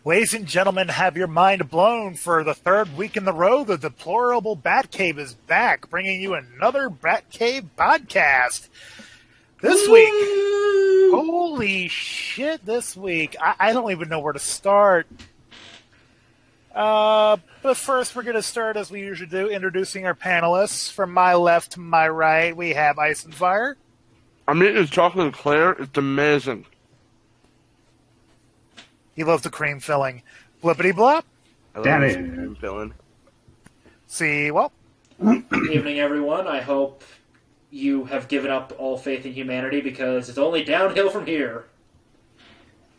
Ladies and gentlemen, have your mind blown. For the third week in the row, the Deplorable Batcave is back, bringing you another Batcave podcast. This week, holy shit, this week, I don't even know where to start. But first, we're going to start, as we usually do, introducing our panelists. From my left to my right, we have Ice and Fire. I'm eating this chocolate eclair. It's amazing. He loves the cream filling. Blippity blop. Damn it. Cream filling. See, well. Good evening, everyone. I hope you have given up all faith in humanity because it's only downhill from here.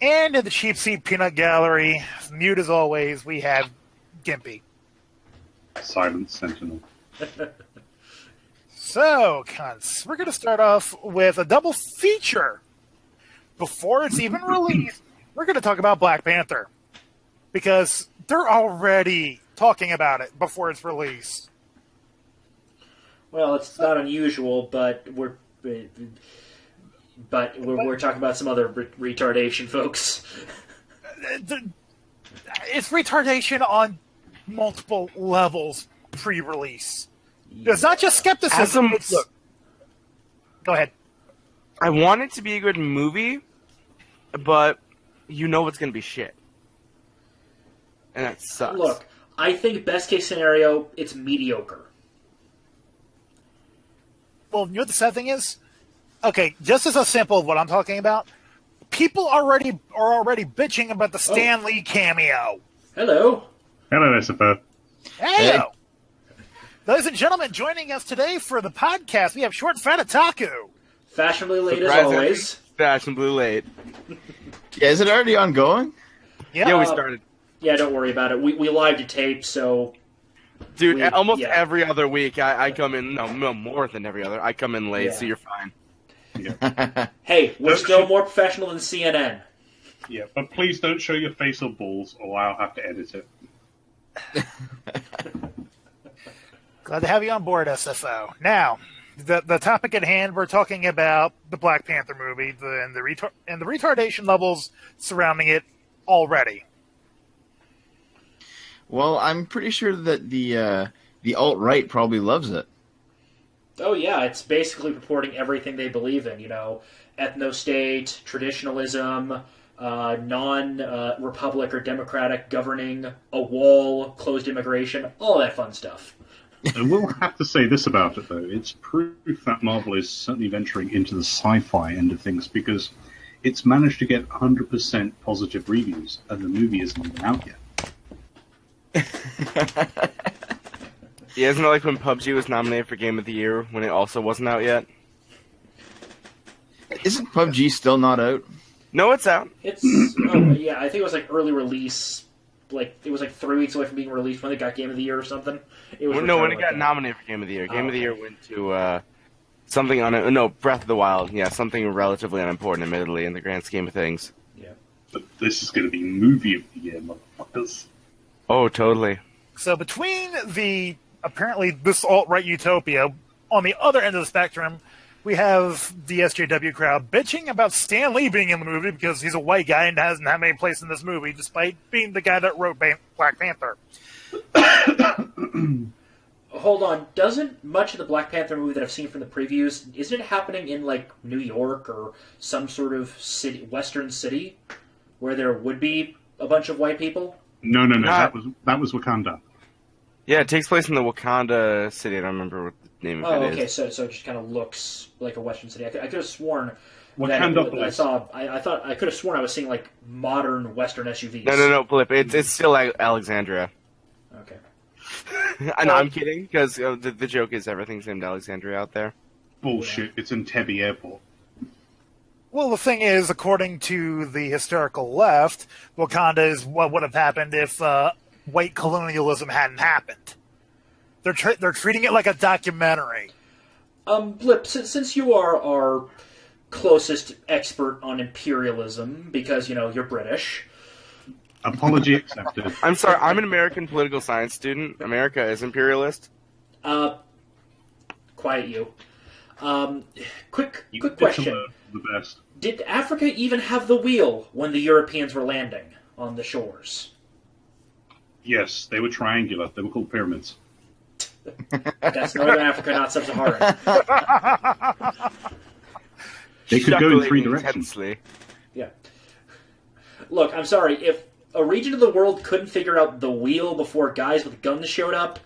And in the cheap seat peanut gallery, mute as always, we have Gimpy. Silent Sentinel. So, cunts, we're going to start off with a double feature. Before it's even released, we're going to talk about Black Panther. Because they're already talking about it before it's released. Well, it's not unusual, but we're talking about some other retardation, folks. It's retardation on multiple levels pre-release. Yeah. It's not just skepticism. Look, go ahead. I want it to be a good movie, but you know it's going to be shit. And that sucks. Look, I think best case scenario, it's mediocre. Well, you know what the sad thing is? Okay, just as a sample of what I'm talking about, people are already bitching about the Stan Lee cameo. Hello. Hello, SFO. Hey. Ladies and gentlemen, joining us today for the podcast, we have ShortFatOtaku. Fashionably late as always. Fashionably late. Yeah, is it already ongoing? Yeah, we started. Yeah, don't worry about it. We live to tape, so... Dude, every other week, I come in... No, more than every other. I come in late, so you're fine. Yeah. Hey, we're still more professional than CNN. Yeah, but please don't show your face or balls, or I'll have to edit it. Glad to have you on board, SFO. Now, the topic at hand, we're talking about the Black Panther movie and the retardation levels surrounding it already. Well, I'm pretty sure that the alt-right probably loves it. Oh yeah, it's basically purporting everything they believe in. You know, ethno-state, traditionalism, non-republic or democratic governing, a wall, closed immigration, all that fun stuff. I will have to say this about it, though. It's proof that Marvel is certainly venturing into the sci-fi end of things, because it's managed to get 100% positive reviews, and the movie isn't even out yet. Yeah, isn't it like when PUBG was nominated for Game of the Year when it also wasn't out yet? Isn't PUBG still not out? No, it's out. It's yeah, I think it was like early release. Like it was like 3 weeks away from being released when it got Game of the Year or something. It was when it got nominated for Game of the Year. Game of the Year went to something Breath of the Wild. Yeah, something relatively unimportant, admittedly, in the grand scheme of things. Yeah. But this is going to be movie of the year, motherfuckers. Oh, totally. So between apparently this alt-right utopia, on the other end of the spectrum, we have the SJW crowd bitching about Stan Lee being in the movie because he's a white guy and doesn't have any place in this movie, despite being the guy that wrote Black Panther. Hold on, doesn't much of the Black Panther movie that I've seen from the previews, isn't it happening in like New York or some sort of city, western city, where there would be a bunch of white people? No. That was Wakanda. Yeah, it takes place in the Wakanda city. I don't remember what the name of it is. Okay, so it just kind of looks like a western city. I could have sworn Wakanda that I could have sworn I was seeing like modern western SUVs. No, Blip. It's still like Alexandria. Okay. I'm kidding, because the joke is everything's named Alexandria out there. Bullshit, it's in Entebbe Airport. Well, the thing is, according to the hysterical left, Wakanda is what would have happened if white colonialism hadn't happened. They're treating it like a documentary. Blip, since you are our closest expert on imperialism, because, you're British... Apology accepted. I'm sorry, I'm an American political science student. America is imperialist. Quiet you. Quick question. The best. Did Africa even have the wheel when the Europeans were landing? on the shores. Yes, they were triangular. They were called pyramids. That's Northern Africa, not Sub-Saharan. They could go in three Chuckling directions. intensely. Yeah. Look, I'm sorry. If a region of the world couldn't figure out the wheel before guys with guns showed up,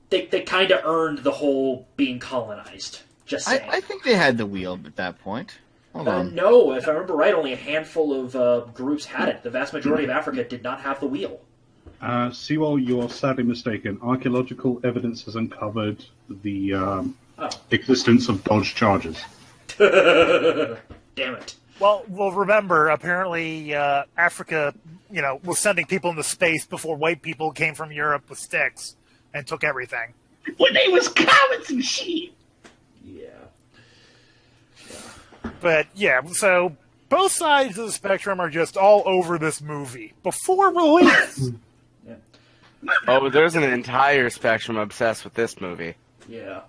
they kind of earned the whole being colonized. Just saying. I think they had the wheel at that point. Hold on. No, if I remember right, only a handful of groups had it. The vast majority of Africa did not have the wheel. Sewell, you are sadly mistaken. Archaeological evidence has uncovered the existence of Dodge Chargers. Damn it. Well, remember, apparently Africa, was sending people into space before white people came from Europe with sticks and took everything. When they was cowards and shit. Yeah. But, yeah, so both sides of the spectrum are just all over this movie. Before release... Oh, there's an entire spectrum obsessed with this movie. Yeah.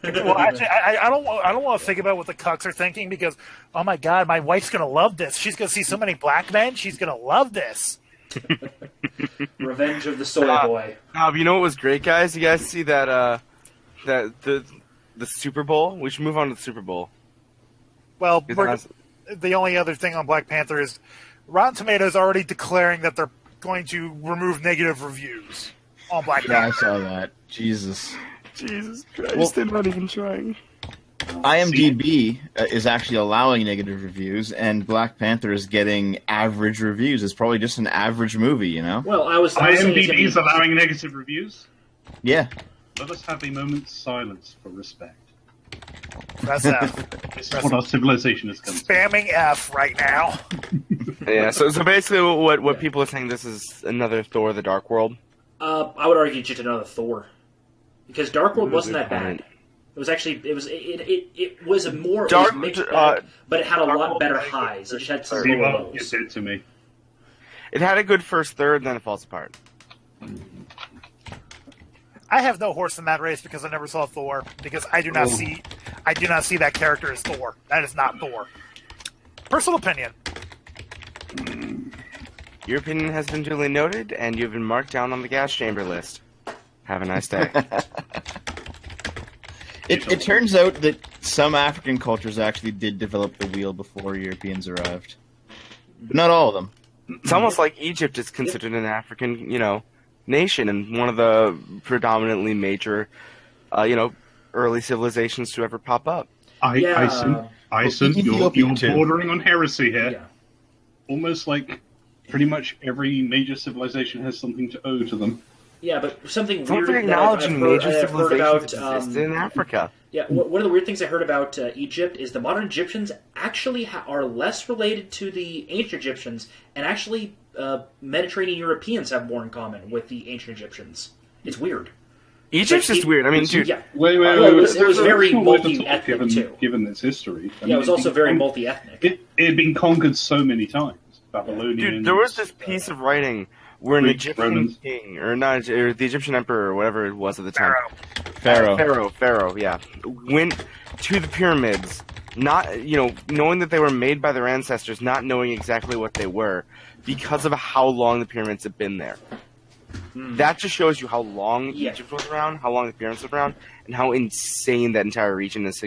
Well, actually, I don't want to think about what the cucks are thinking because, oh my god, my wife's going to love this. She's going to see so many black men. She's going to love this. Revenge of the Soy Boy. You know what was great, guys? You guys see that the Super Bowl? We should move on to the Super Bowl. Well, the only other thing on Black Panther is Rotten Tomatoes already declaring that they're going to remove negative reviews on Black Panther. Yeah, I saw that. Jesus Christ, they're not even trying. IMDb is actually allowing negative reviews, and Black Panther is getting average reviews. It's probably just an average movie, you know? Well, I was saying IMDb is allowing negative reviews? Yeah. Let us have a moment's silence for respect. That's F. This is what our civilization has come to. Spamming F right now. Yeah, so basically what people are saying, this is another Thor: The Dark World. I would argue just another Thor. Because Dark World wasn't that bad. It was actually it was a more it was mixed bag, but it had a lot better highs. It just had some lower Well, you lows. said to me. It had a good first third, then it falls apart. I have no horse in that race because I never saw Thor. Because I do not see that character as Thor. That is not Thor. Personal opinion. Your opinion has been duly noted, and you've been marked down on the gas chamber list. Have a nice day. It turns out that some African cultures actually did develop the wheel before Europeans arrived. But not all of them. It's almost like Egypt is considered an African, nation and one of the predominantly major, early civilizations to ever pop up. Ison, you're too. bordering on heresy here. Yeah. Almost like pretty much every major civilization has something to owe to them. Yeah, but something Don't weird that acknowledge I've major heard about. civilizations existed in Africa. Yeah, one of the weird things I heard about Egypt is the modern Egyptians actually are less related to the ancient Egyptians, and actually Mediterranean Europeans have more in common with the ancient Egyptians. It's weird. Egypt's just weird. I mean, dude. Yeah. Wait. It was very There's no way to talk multi-ethnic, too. Given its history. Yeah, it was also very multi-ethnic. It had been conquered so many times. Babylonians. Dude, there was this piece of writing where an Greek, Egyptian Romans. king, or the Egyptian emperor, or whatever it was at the time. Pharaoh. Yeah. Went to the pyramids, not, knowing that they were made by their ancestors, not knowing exactly what they were, because of how long the pyramids had been there. That just shows you how long Egypt was around, how long the pyramids were around, and how insane that entire region is,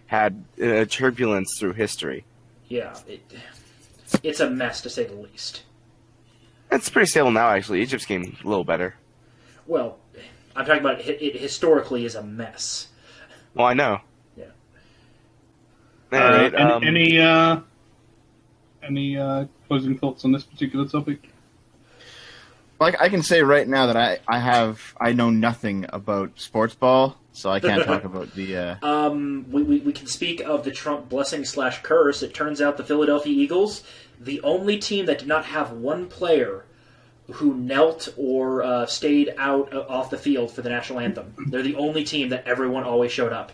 had turbulence through history. Yeah, it's a mess to say the least. It's pretty stable now, actually. Egypt's getting a little better. Well, I'm talking about it historically is a mess. Well, I know. Yeah. Alright, Any closing thoughts on this particular topic? Like I can say right now that I know nothing about sports ball, so I can't talk about the. We can speak of the Trump blessing / curse. It turns out the Philadelphia Eagles, the only team that did not have one player who knelt or stayed out off the field for the national anthem. They're the only team that everyone always showed up.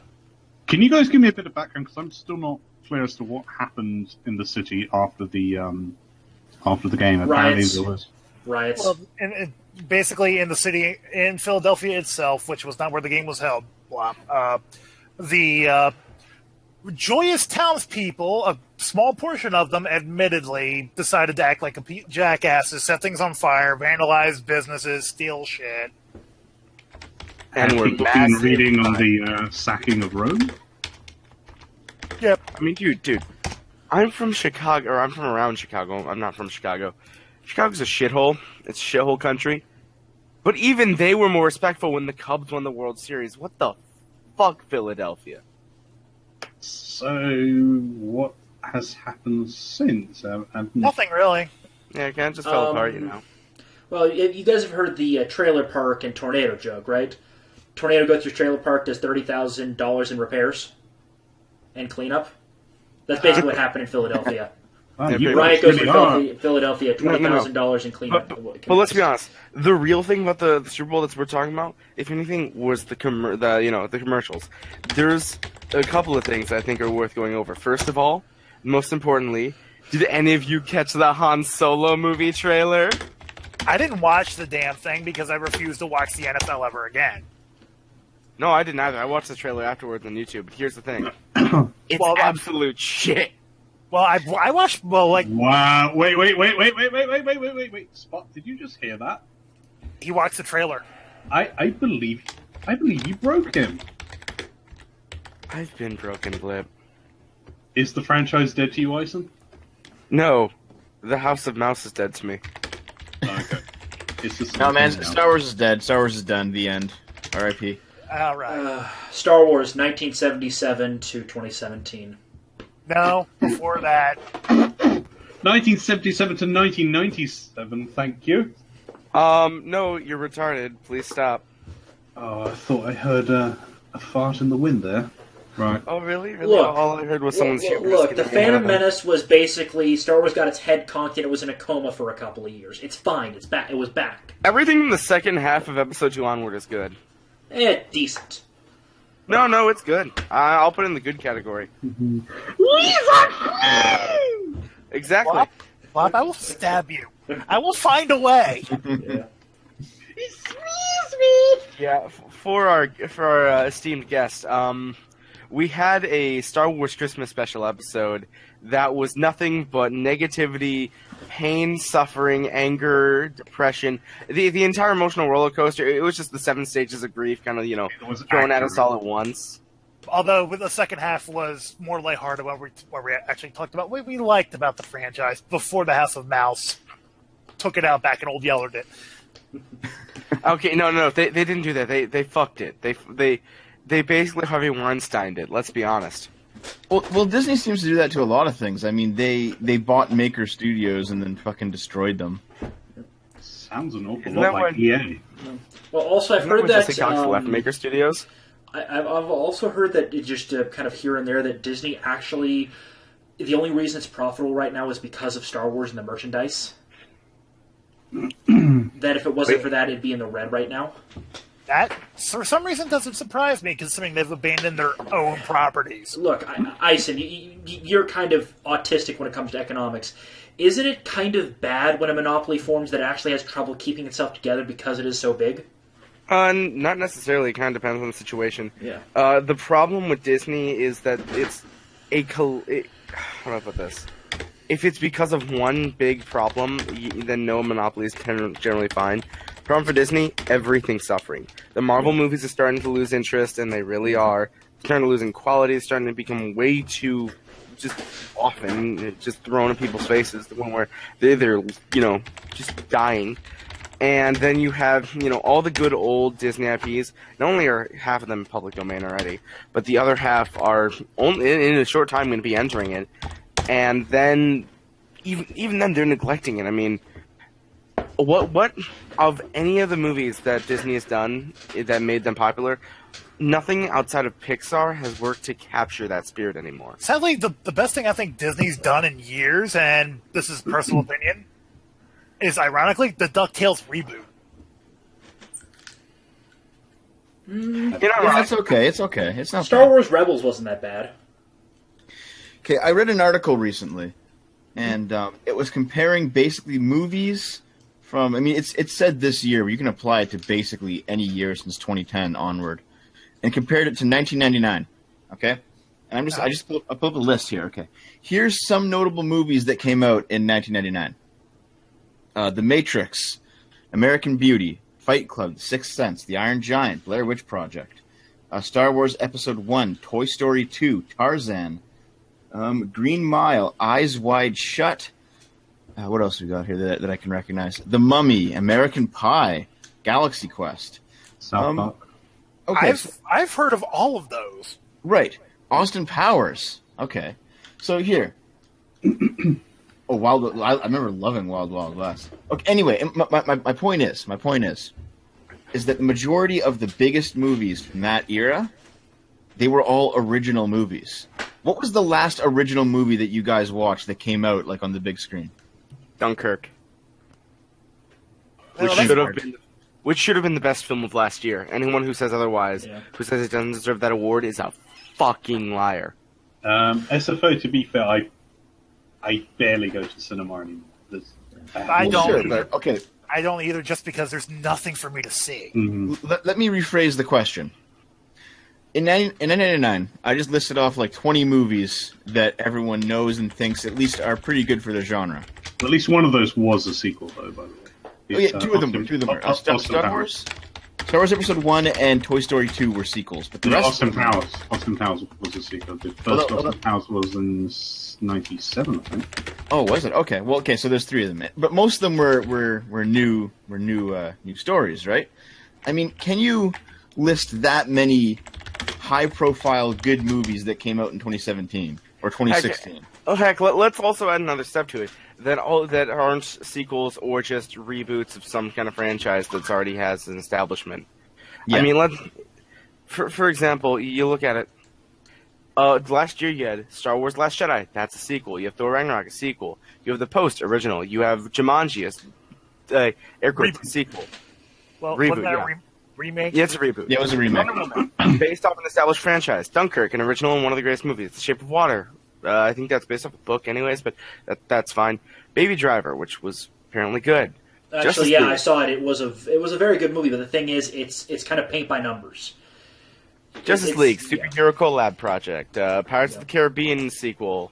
Can you guys give me a bit of background? Because I'm still not clear as to what happened in the city after the game. Apparently there was Riots. Well, basically in the city, in Philadelphia itself, which was not where the game was held, the joyous townspeople, a small portion of them, admittedly, decided to act like jackasses, set things on fire, vandalize businesses, steal shit. And we're people been reading on the sacking of Rome? Yep. I mean, dude, I'm from Chicago, or I'm from around Chicago. I'm not from Chicago. Chicago's a shithole. It's a shithole country. But even they were more respectful when the Cubs won the World Series. What the fuck, Philadelphia? So, what has happened since? Nothing really. Yeah, it kind of just fell apart, you know. Well, you guys have heard the trailer park and tornado joke, right? Tornado goes through trailer park, does $30,000 in repairs and cleanup. That's basically what happened in Philadelphia. Riot goes through Philadelphia, $20,000 in cleanup. But let's be honest. The real thing about the Super Bowl that we're talking about, if anything, was the commercials. There's a couple of things I think are worth going over. First of all, most importantly, did any of you catch the Han Solo movie trailer? I didn't watch the damn thing because I refused to watch the NFL ever again. No, I didn't either. I watched the trailer afterwards on YouTube. But here's the thing. It's absolute shit. Well, I watched, Wow, wait. Spot, did you just hear that? He watched the trailer. I believe you broke him. I've been broken, Blip. Is the franchise dead to you, Eisen? No. The House of Mouse is dead to me. Oh, okay. It's just No, man, Star Wars is dead. Star Wars is done. The end. R.I.P. All right. Star Wars, 1977 to 2017. No, before that. 1977 to 1997, thank you. No, you're retarded. Please stop. Oh, I thought I heard a fart in the wind there. Right. Oh, really? Really? Look, all I heard was someone's Look, the Phantom Menace was basically Star Wars got its head conked and it was in a coma for a couple of years. It's fine. It's back. It was back. Everything in the second half of Episode 2 onward is good. Decent. No, it's good. I'll put it in the good category. Exactly. Bob, I will stab you. I will find a way. Yeah. Yeah, for our esteemed guest, we had a Star Wars Christmas special episode that was nothing but negativity, pain, suffering, anger, depression, the entire emotional roller coaster. It was just the 7 stages of grief, kind of thrown at us all at once. Although the second half was more lighthearted, where we actually talked about what we liked about the franchise before the House of Mouse took it out back and Old Yeller did. Okay, no, they didn't do that. They fucked it. They basically Harvey Weinsteined it. Let's be honest. Well, Disney seems to do that to a lot of things. I mean, they bought Maker Studios and then fucking destroyed them. Sounds an awful lot like EA. Well, also I've heard that left Maker Studios. I've also heard that it just kind of here and there that Disney actually the only reason it's profitable right now is because of Star Wars and the merchandise. That if it wasn't for that, it'd be in the red right now. That, for some reason, doesn't surprise me, considering they've abandoned their own properties. Look, Ison, you're kind of autistic when it comes to economics. Isn't it kind of bad when a monopoly forms that actually has trouble keeping itself together because it is so big? Not necessarily. It kind of depends on the situation. Yeah. The problem with Disney is that it's how do I put this? If it's because of one big problem, then no monopoly is generally fine. Problem for Disney, everything's suffering. The Marvel movies are starting to lose interest, and they really are. They're starting to lose in quality. It's starting to become way too just often just thrown in people's faces. The one where they're just dying. And then you have, all the good old Disney IPs. Not only are half of them public domain already, but the other half are only in a short time going to be entering it. And then, even then, they're neglecting it. I mean, what of any of the movies that Disney has done that made them popular, nothing outside of Pixar has worked to capture that spirit anymore. Sadly, the best thing I think Disney's done in years, and this is personal opinion, is ironically the DuckTales reboot. It's okay. It's okay. It's not Star bad. Wars Rebels wasn't that bad. Okay, I read an article recently, and it was comparing basically movies from. I mean, it said this year, but you can apply it to basically any year since 2010 onward, and compared it to 1999. Okay, And I pulled up a list here. Okay, here's some notable movies that came out in 1999: The Matrix, American Beauty, Fight Club, The Sixth Sense, The Iron Giant, Blair Witch Project, Star Wars Episode 1, Toy Story 2, Tarzan, Green Mile, Eyes Wide Shut. What else we got here that I can recognize? The Mummy, American Pie, Galaxy Quest. South Park. Okay, I've heard of all of those. right. Austin Powers. Okay, so here. Oh, I remember loving Wild Wild West. Okay, anyway, my point is that the majority of the biggest movies from that era, they were all original movies. What was the last original movie that you guys watched that came out like on the big screen? Dunkirk. Well, Which should have been the best film of last year. Anyone who says otherwise, who says it doesn't deserve that award, is a fucking liar. SFO, to be fair, I barely go to cinema anymore. I don't. Sure, but, okay, I don't either, just because there's nothing for me to see. Mm-hmm. let me rephrase the question. In 1999, I just listed off like 20 movies that everyone knows and thinks at least are pretty good for their genre. At least one of those was a sequel, though, by the way. Oh, yeah, two of them were. Star Wars Episode 1 and Toy Story 2 were sequels, but the rest Austin Powers was a sequel. The first Austin Powers was in 97, I think. Oh, was it? Okay. Well, so there's 3 of them, but most of them were new stories, right? I mean, can you list that many high-profile good movies that came out in 2017 or 2016? Heck, let's also add another step to it. That aren't sequels or just reboots of some kind of franchise that's already has an establishment. Yeah. I mean, for example, you look at it. Last year you had Star Wars: Last Jedi. That's a sequel. You have Thor: Ragnarok, a sequel. You have The Post, original. You have Jumanji, air quotes, sequel. Well, reboot, wasn't that remake? Yeah, it's a reboot. Yeah, it was a remake. Based off an established franchise. Dunkirk, an original and one of the greatest movies. The Shape of Water. I think that's based off a book anyways, but that's fine. Baby Driver, which was apparently good. Actually, I saw it. It was a very good movie, but the thing is, it's kind of paint by numbers. Justice League, superhero collab project, Pirates of the Caribbean sequel,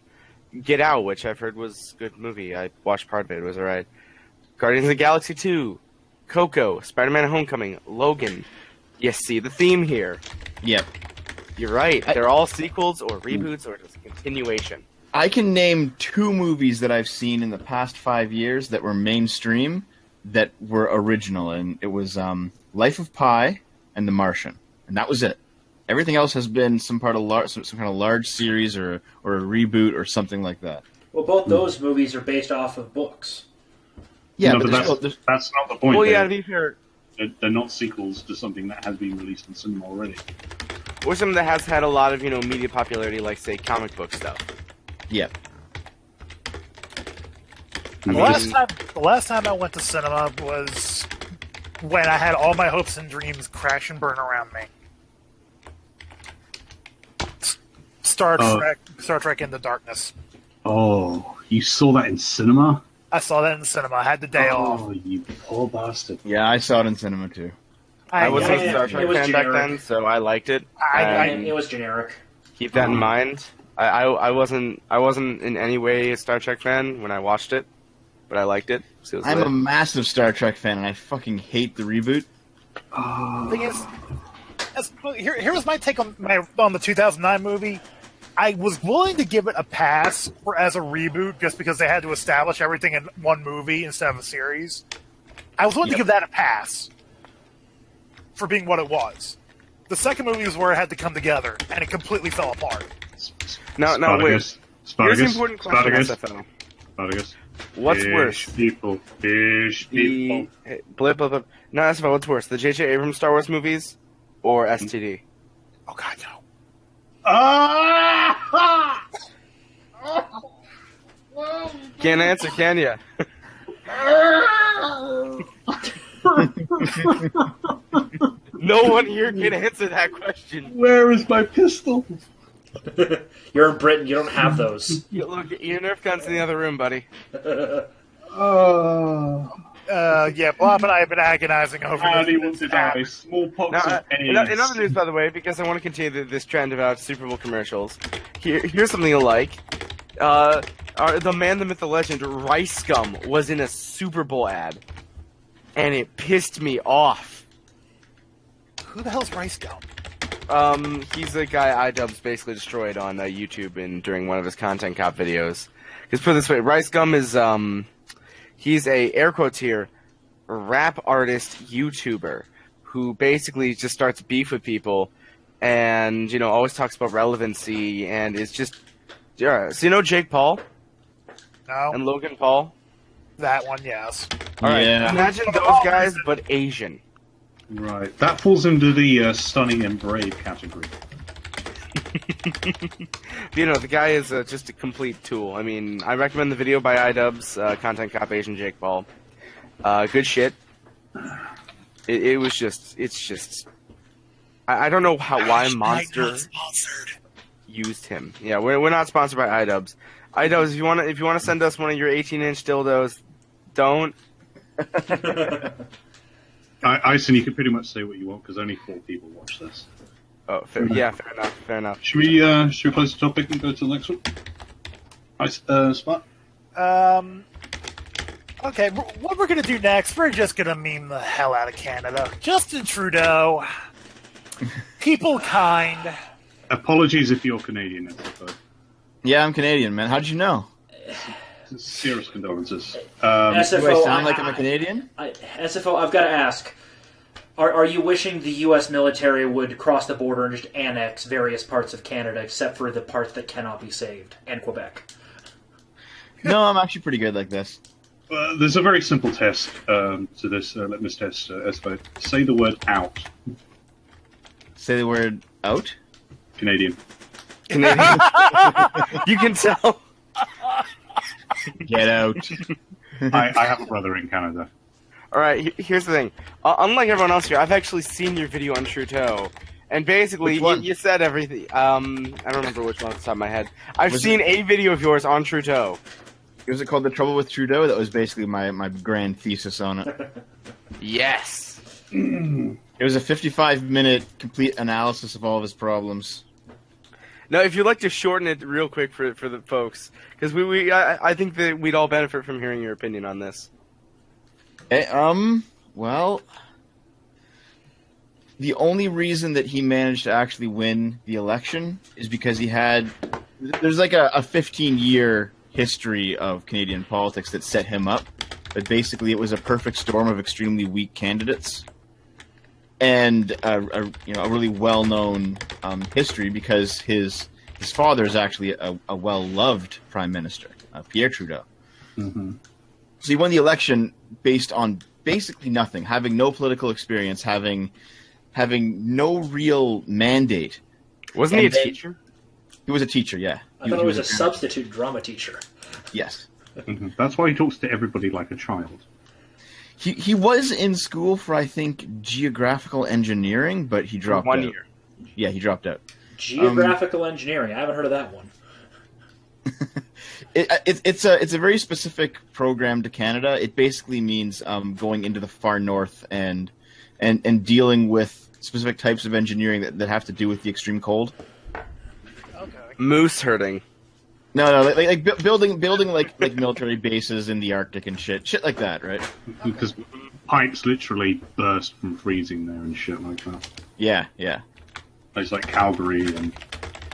Get Out, which I've heard was a good movie. I watched part of it. It was alright. Guardians of the Galaxy 2, Coco, Spider-Man Homecoming, Logan. You see the theme here. Yep. You're right. They're all sequels or reboots or just a continuation. I can name 2 movies that I've seen in the past 5 years that were mainstream that were original, and it was Life of Pi and The Martian, and that was it. Everything else has been some kind of large series or a reboot or something like that. Well, both those movies are based off of books. Yeah, no, but that's not the point. Well, yeah, to be fair, they're not sequels to something that has been released in cinema already. Or something that has had a lot of, media popularity, like, say, comic book stuff. Yep. The last time I went to cinema was when I had all my hopes and dreams crash and burn around me. Star Trek Into Darkness. Oh, you saw that in cinema? I saw that in the cinema. I had the day off. Oh, you poor bastard. Yeah, I saw it in cinema too. I wasn't a Star Trek fan back then, so I liked it. It was generic. Keep that in mind. I wasn't in any way a Star Trek fan when I watched it, but I liked it. So I'm a massive Star Trek fan, and I fucking hate the reboot. The thing is, here was my take on the 2009 movie. I was willing to give it a pass as a reboot just because they had to establish everything in one movie instead of a series. I was willing to give that a pass for being what it was. The second movie was where it had to come together, and it completely fell apart. No, wait. Here's the important question, SFO. Spartacus. What's worse? Fish people. Blip. No, SFO, what's worse? The J.J. Abrams Star Wars movies or STD? Oh, God, no. Can't answer, can ya? No one here can answer that question. Where is my pistol? You're in Britain. You don't have those. Look, your Nerf gun's in the other room, buddy. Yeah, Blop and I have been agonizing over And he this. wants to die. Smallpox Now, of in AIDS. other news, by the way, because I want to continue this trend about Super Bowl commercials, here's something you like. The man, the myth, the legend, Rice Gum was in a Super Bowl ad, and it pissed me off. Who the hell's Rice Gum? He's a guy iDubbbz basically destroyed on YouTube during one of his content cop videos. Because put it this way, Rice Gum is he's a air quotes here rap artist YouTuber who basically just starts beef with people, and always talks about relevancy and is just So Jake Paul No, and Logan Paul. that one, yes. All right, Yeah. imagine those guys but Asian. Right. That falls into the stunning and brave category. The guy is just a complete tool. I mean, I recommend the video by iDubbbz, Content Cop Asian Jake Paul. Good shit. It's just. I don't know why Monster used him. Yeah, we're not sponsored by iDubbbz. iDubbbz, if you want to send us one of your 18-inch dildos, don't. Ison, you can pretty much say what you want because only 4 people watch this. Oh, fair enough. Fair enough. Should we close the topic and go to the next one? Spot? Okay, what we're going to do next, we're just going to meme the hell out of Canada. Justin Trudeau. People kind. Apologies if you're Canadian, SFO. Yeah, I'm Canadian, man. How'd you know? Serious condolences. SFO, Do I sound like I'm a Canadian? SFO, I've got to ask. Are you wishing the U.S. military would cross the border and just annex various parts of Canada, except for the parts that cannot be saved, and Quebec? No, I'm actually pretty good like this. There's a very simple test to this litmus test, SFO. Say the word out. Say the word out? Canadian. You can tell. Get out. I have a brother in Canada. All right, here's the thing. Unlike everyone else here, I've actually seen your video on Trudeau, and basically you said everything. I don't remember which one off the top of my head. I've seen a video of yours on Trudeau. Was it called The Trouble with Trudeau? That was basically my grand thesis on it. Yes. It was a 55-minute complete analysis of all of his problems. Now, if you'd like to shorten it real quick for the folks, because I think that we'd all benefit from hearing your opinion on this. Well, the only reason that he managed to actually win the election is because there's like a 15-year history of Canadian politics that set him up, but basically it was a perfect storm of extremely weak candidates and a really well-known history because his father is actually a well-loved prime minister, Pierre Trudeau. Mm-hmm. So he won the election based on basically nothing, having no political experience, having no real mandate. Wasn't he a teacher? He was a teacher, yeah. I thought he was a substitute drama teacher. Yes. Mm-hmm. That's why he talks to everybody like a child. He was in school for, I think, geographical engineering, but he dropped out. 1 year. Yeah, he dropped out. Geographical engineering. I haven't heard of that one. It's a very specific program to Canada. It basically means going into the far north and dealing with specific types of engineering that have to do with the extreme cold. Okay. Moose herding. No, like building like military bases in the Arctic and shit like that, right? Because pipes literally burst from freezing there and shit like that. Yeah. It's like Calgary and...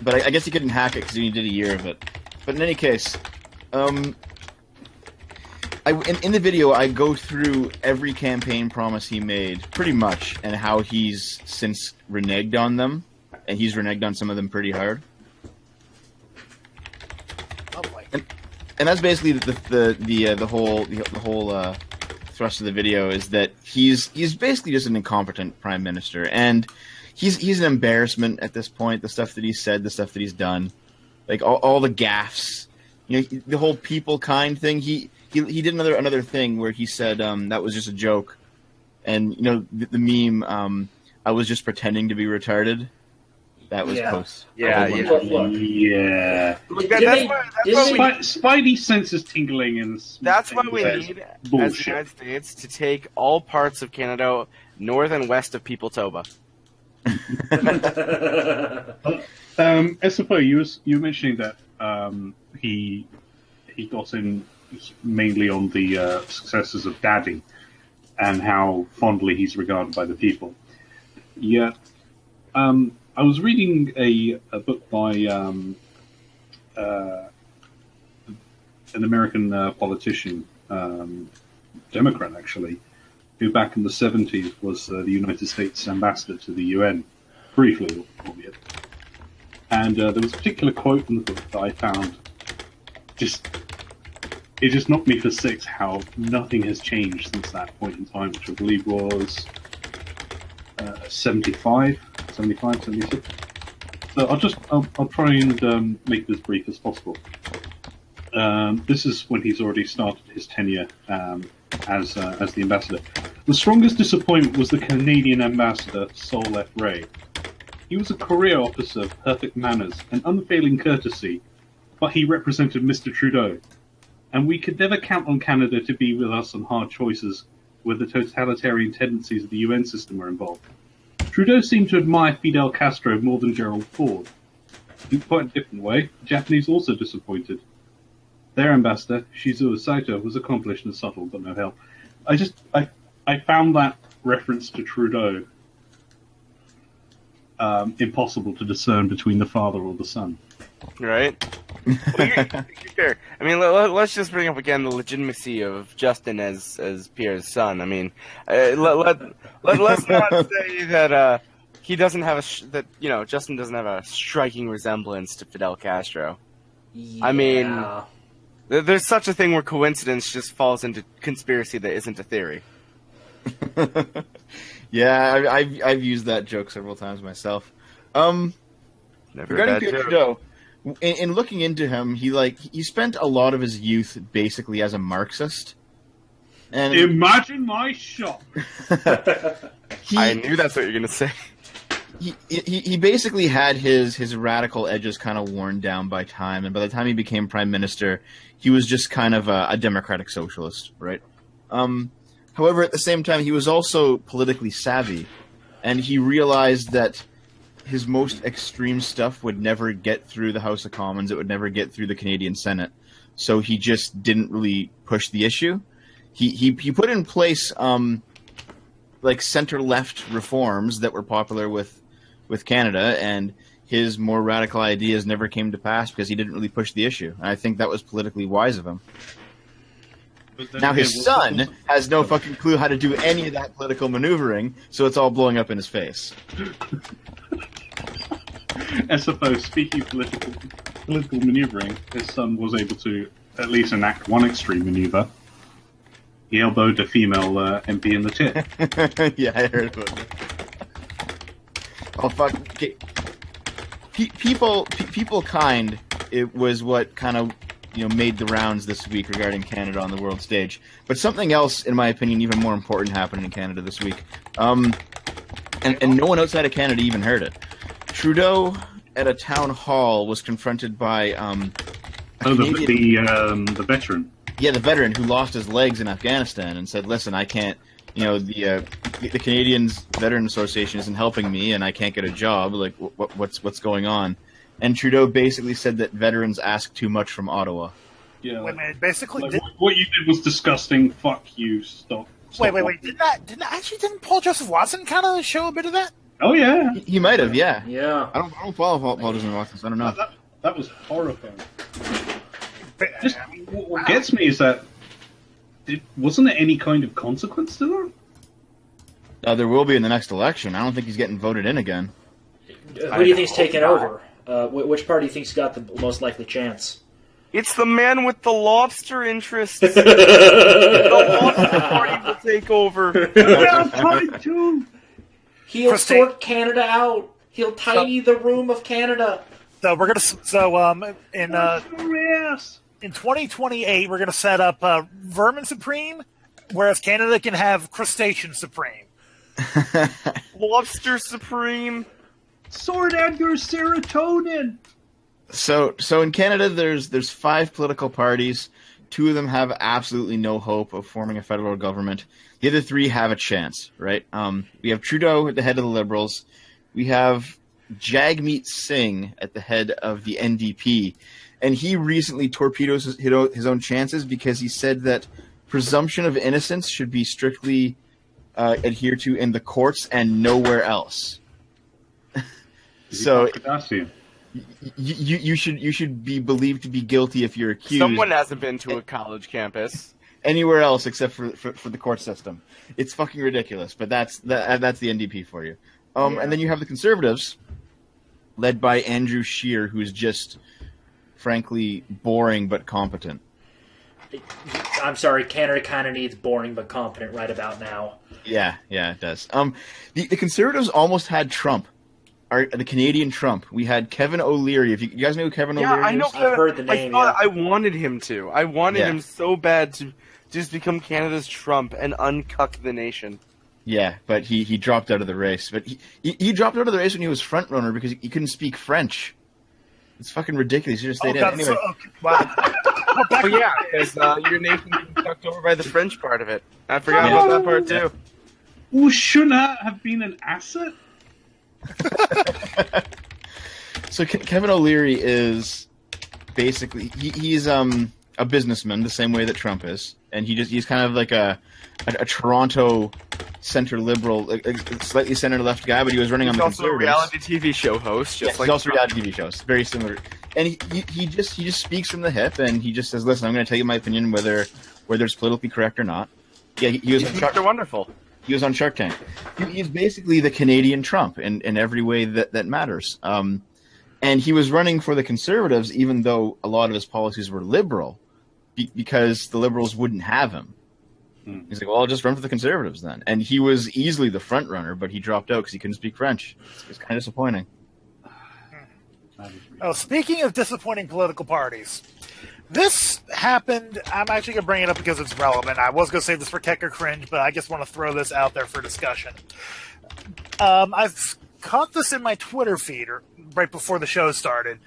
But I guess he couldn't hack it because he did a year of it. But in any case, in the video, I go through every campaign promise he made, pretty much, and how he's since reneged on them, and he's reneged on some of them pretty hard. Lovely. And that's basically the whole thrust of the video is that he's basically just an incompetent prime minister, and he's an embarrassment at this point. The stuff that he's said, the stuff that he's done. Like all the gaffes, the whole people kind thing. He did another thing where he said that was just a joke, and the meme. I was just pretending to be retarded. That was Yeah. post. Yeah, Look, yeah. look. Yeah. Look, Did that's they- why, did they- Spidey senses tingling and that's why we says, need, as the bullshit. United States, to take all parts of Canada north and west of Peopletoba. SFO, you were mentioning that he got in mainly on the successes of Daddy and how fondly he's regarded by the people. Yeah, I was reading a book by an American politician, Democrat actually, who back in the 70s was the United States ambassador to the UN, briefly, albeit. And there was a particular quote in the book that I found it just knocked me for six how nothing has changed since that point in time, which I believe was 75, 76. So I'll try and make this brief as possible. This is when he's already started his tenure as the ambassador. The strongest disappointment was the Canadian ambassador, Sol F. Ray. He was a career officer, perfect manners, and unfailing courtesy, but he represented Mr. Trudeau. And we could never count on Canada to be with us on hard choices where the totalitarian tendencies of the UN system are involved. Trudeau seemed to admire Fidel Castro more than Gerald Ford. In quite a different way, the Japanese also disappointed. Their ambassador, Shizuo Saito, was accomplished and subtle, but no help. I found that reference to Trudeau impossible to discern between the father or the son. Right? Sure. I mean, let's just bring up again the legitimacy of Justin as Pierre's son. I mean, let's not say that he doesn't have Justin doesn't have a striking resemblance to Fidel Castro. Yeah. I mean, there's such a thing where coincidence just falls into conspiracy that isn't a theory. Yeah, I've used that joke several times myself. Never Regarding a bad Pierre joke. Trudeau, in looking into him, he spent a lot of his youth basically as a Marxist. And Imagine my shock. I knew that's what you're gonna say. He basically had his radical edges kind of worn down by time, and by the time he became prime minister, he was just kind of a democratic socialist, right? However, at the same time, he was also politically savvy, and he realized that his most extreme stuff would never get through the House of Commons. It would never get through the Canadian Senate. So he just didn't really push the issue. He put in place like center-left reforms that were popular with Canada, and his more radical ideas never came to pass because he didn't really push the issue. And I think that was politically wise of him. Now his son has no fucking clue how to do any of that political maneuvering, so it's all blowing up in his face. SFO, speaking of political maneuvering, his son was able to at least enact one extreme maneuver. He elbowed a female MP in the tit. Yeah, I heard about it. Oh fuck! Okay. People kind. It was what kind of made the rounds this week regarding Canada on the world stage. But something else, in my opinion, even more important happened in Canada this week. And no one outside of Canada even heard it. Trudeau at a town hall was confronted by the veteran. Yeah, the veteran who lost his legs in Afghanistan and said, "Listen, I can't. The Canadians Veteran Association isn't helping me, and I can't get a job. Like, what's going on?" And Trudeau basically said that veterans ask too much from Ottawa. Yeah, Wait a minute. Basically, what you did was disgusting. Fuck you. Stop. Wait. Didn't Paul Joseph Watson kind of show a bit of that? Oh yeah. He might have. Yeah. Yeah. I don't follow Paul Joseph Watson. So I don't know. That was horrifying. Just what gets me is that wasn't there any kind of consequence to that? There will be in the next election. I don't think he's getting voted in again. Who do you think's taking over? Which party do you think's got the most likely chance? It's the man with the lobster interests. The lobster party will take over. He'll sort Canada out. He'll tidy the room of Canada. So we're gonna in 2028 we're gonna set up Vermin Supreme, whereas Canada can have Crustacean Supreme. Lobster Supreme. Sort out your serotonin. So in Canada, there's 5 political parties. 2 of them have absolutely no hope of forming a federal government. The other 3 have a chance, right? We have Trudeau at the head of the Liberals. We have Jagmeet Singh at the head of the NDP. And he recently torpedoed his own chances because he said that presumption of innocence should be strictly adhered to in the courts and nowhere else. So you should be believed to be guilty if you're accused. Someone hasn't been to a college campus anywhere else except for the court system. It's fucking ridiculous, but that's the NDP for you. And then you have the Conservatives, led by Andrew Scheer, who's just frankly boring but competent. I'm sorry, Canada kind of needs boring but competent right about now. Yeah, it does. The Conservatives almost had Trump. The Canadian Trump. We had Kevin O'Leary. If you guys know who Kevin O'Leary is? I know. I've heard the name. I wanted him to. I wanted him so bad to just become Canada's Trump and uncuck the nation. Yeah, but he dropped out of the race. But he dropped out of the race when he was front runner because he couldn't speak French. It's fucking ridiculous. You just stayed in. Anyway. Wow. But yeah, because your nation got sucked over by the French part of it. I forgot about that part too. Well, shouldn't that have been an asset? So Kevin O'Leary is basically he's a businessman the same way that Trump is, and he's kind of like a Toronto center liberal, a slightly center left guy, but he was running on the Conservatives. He's also a reality TV show host. He's also a reality TV show. It's very similar, and he just speaks from the hip, and he just says, "Listen, I'm going to tell you my opinion, whether it's politically correct or not." Yeah, he was Mr. Wonderful. He was on Shark Tank. He's basically the Canadian Trump in every way that matters. And he was running for the Conservatives, even though a lot of his policies were liberal, because the Liberals wouldn't have him. He's like, well, I'll just run for the Conservatives then. And he was easily the front runner, but he dropped out because he couldn't speak French. It's kind of disappointing. Oh, speaking of disappointing political parties, this happened. I'm actually going to bring it up because it's relevant. I was going to save this for Keck or Cringe, but I just want to throw this out there for discussion. I've caught this in my Twitter feed right before the show started.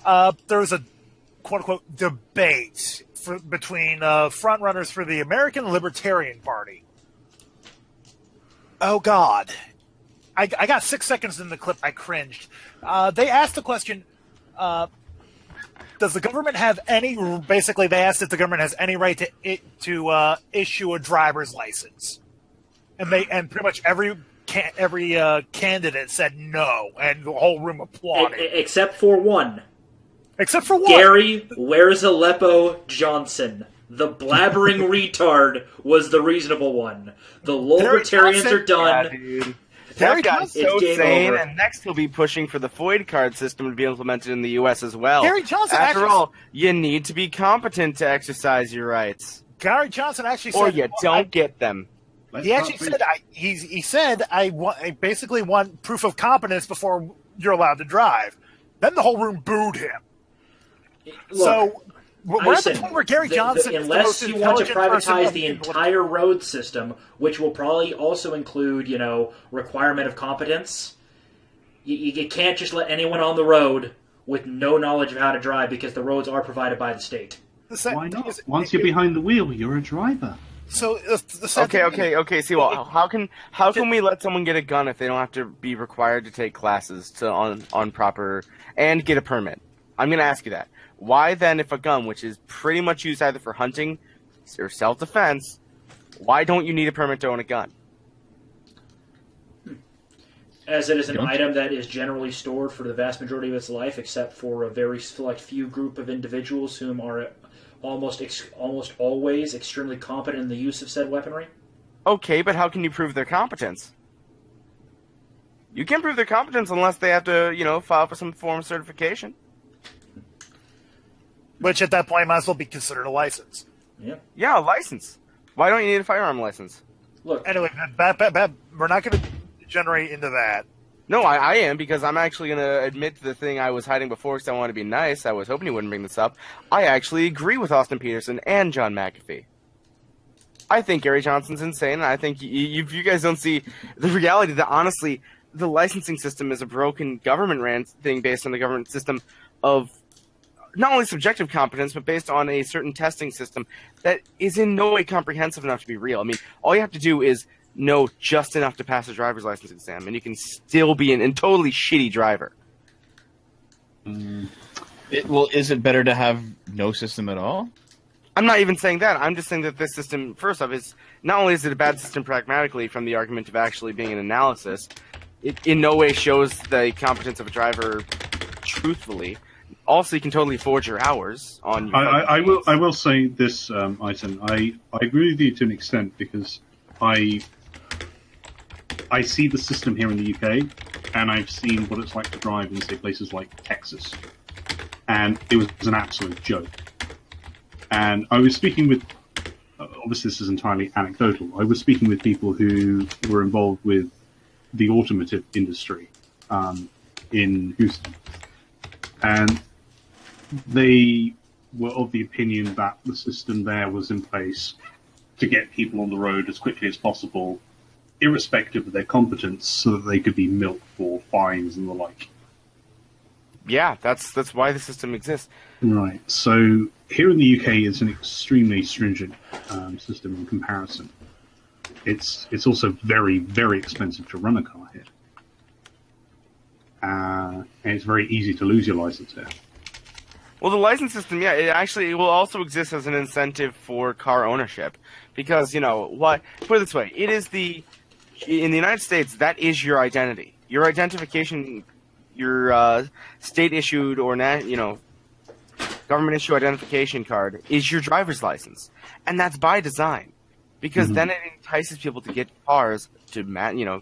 There was a quote-unquote debate between frontrunners for the American Libertarian Party. Oh, God. I got 6 seconds in the clip. I cringed. They asked the question, does the government have any... Basically, they asked if the government has any right to issue a driver's license. And pretty much every candidate said no, and the whole room applauded. Except for one. Except for what? Gary Where's Aleppo Johnson. The blabbering retard was the reasonable one. The libertarians are done. Yeah, dude. Gary That guy's Johnson, so game sane, over. and next he'll be pushing for the FOID card system to be implemented in the U.S. as well. Gary Johnson After actually- all, you need to be competent to exercise your rights, Gary Johnson actually or said... you don't get them. He actually said, he said, I basically want proof of competence before you're allowed to drive. Then the whole room booed him. Look, So we're at the listen, point where Gary Johnson is the unless most you want to intelligent person privatize of the people. entire road system, which will probably also include, requirement of competence, you can't just let anyone on the road with no knowledge of how to drive because the roads are provided by the state. Why not? Once you're behind the wheel, you're a driver. So the sad thing- Okay. See, well, how can we let someone get a gun if they don't have to be required to take classes on proper and get a permit? I'm going to ask you that. Why then, if a gun, which is pretty much used either for hunting or self-defense, why don't you need a permit to own a gun? As it is an item that is generally stored for the vast majority of its life, except for a very select few group of individuals whom are almost always extremely competent in the use of said weaponry. Okay, but how can you prove their competence? You can't prove their competence unless they have to, file for some form of certification. Which at that point might as well be considered a license. Yeah, a license. Why don't you need a firearm license? Look, Anyway, we're not going to degenerate into that. No, I am, because I'm actually going to admit to the thing I was hiding before because I wanted to be nice. I was hoping you wouldn't bring this up. I actually agree with Austin Peterson and John McAfee. I think Gary Johnson's insane, and I think if you guys don't see the reality that, honestly, the licensing system is a broken government ran thing based on the government system of not only subjective competence, but based on a certain testing system that is in no way comprehensive enough to be real. I mean, all you have to do is know just enough to pass a driver's license exam, and you can still be a totally shitty driver. Is it better to have no system at all? I'm not even saying that. I'm just saying that this system, first off, is not only is it a bad system pragmatically from the argument of actually being an analysis, it in no way shows the competence of a driver truthfully. Also, you can totally forge your hours on your... I will say this, Item. I agree with you to an extent because I see the system here in the UK, and I've seen what it's like to drive in, say, places like Texas. And it was an absolute joke. And I was speaking with, obviously this is entirely anecdotal, I was speaking with people who were involved with the automotive industry in Houston. And they were of the opinion that the system there was in place to get people on the road as quickly as possible, irrespective of their competence, so that they could be milked for fines and the like. Yeah, that's why the system exists. Right. So here in the UK, it's an extremely stringent system in comparison. It's also very, very expensive to run a car here. And it's very easy to lose your license here. Well, the license system, yeah, it will also exist as an incentive for car ownership. Because, put it this way, in the United States, that is your identity. Your identification, your state-issued or, government-issue identification card is your driver's license. And that's by design. Because then it entices people to get cars to,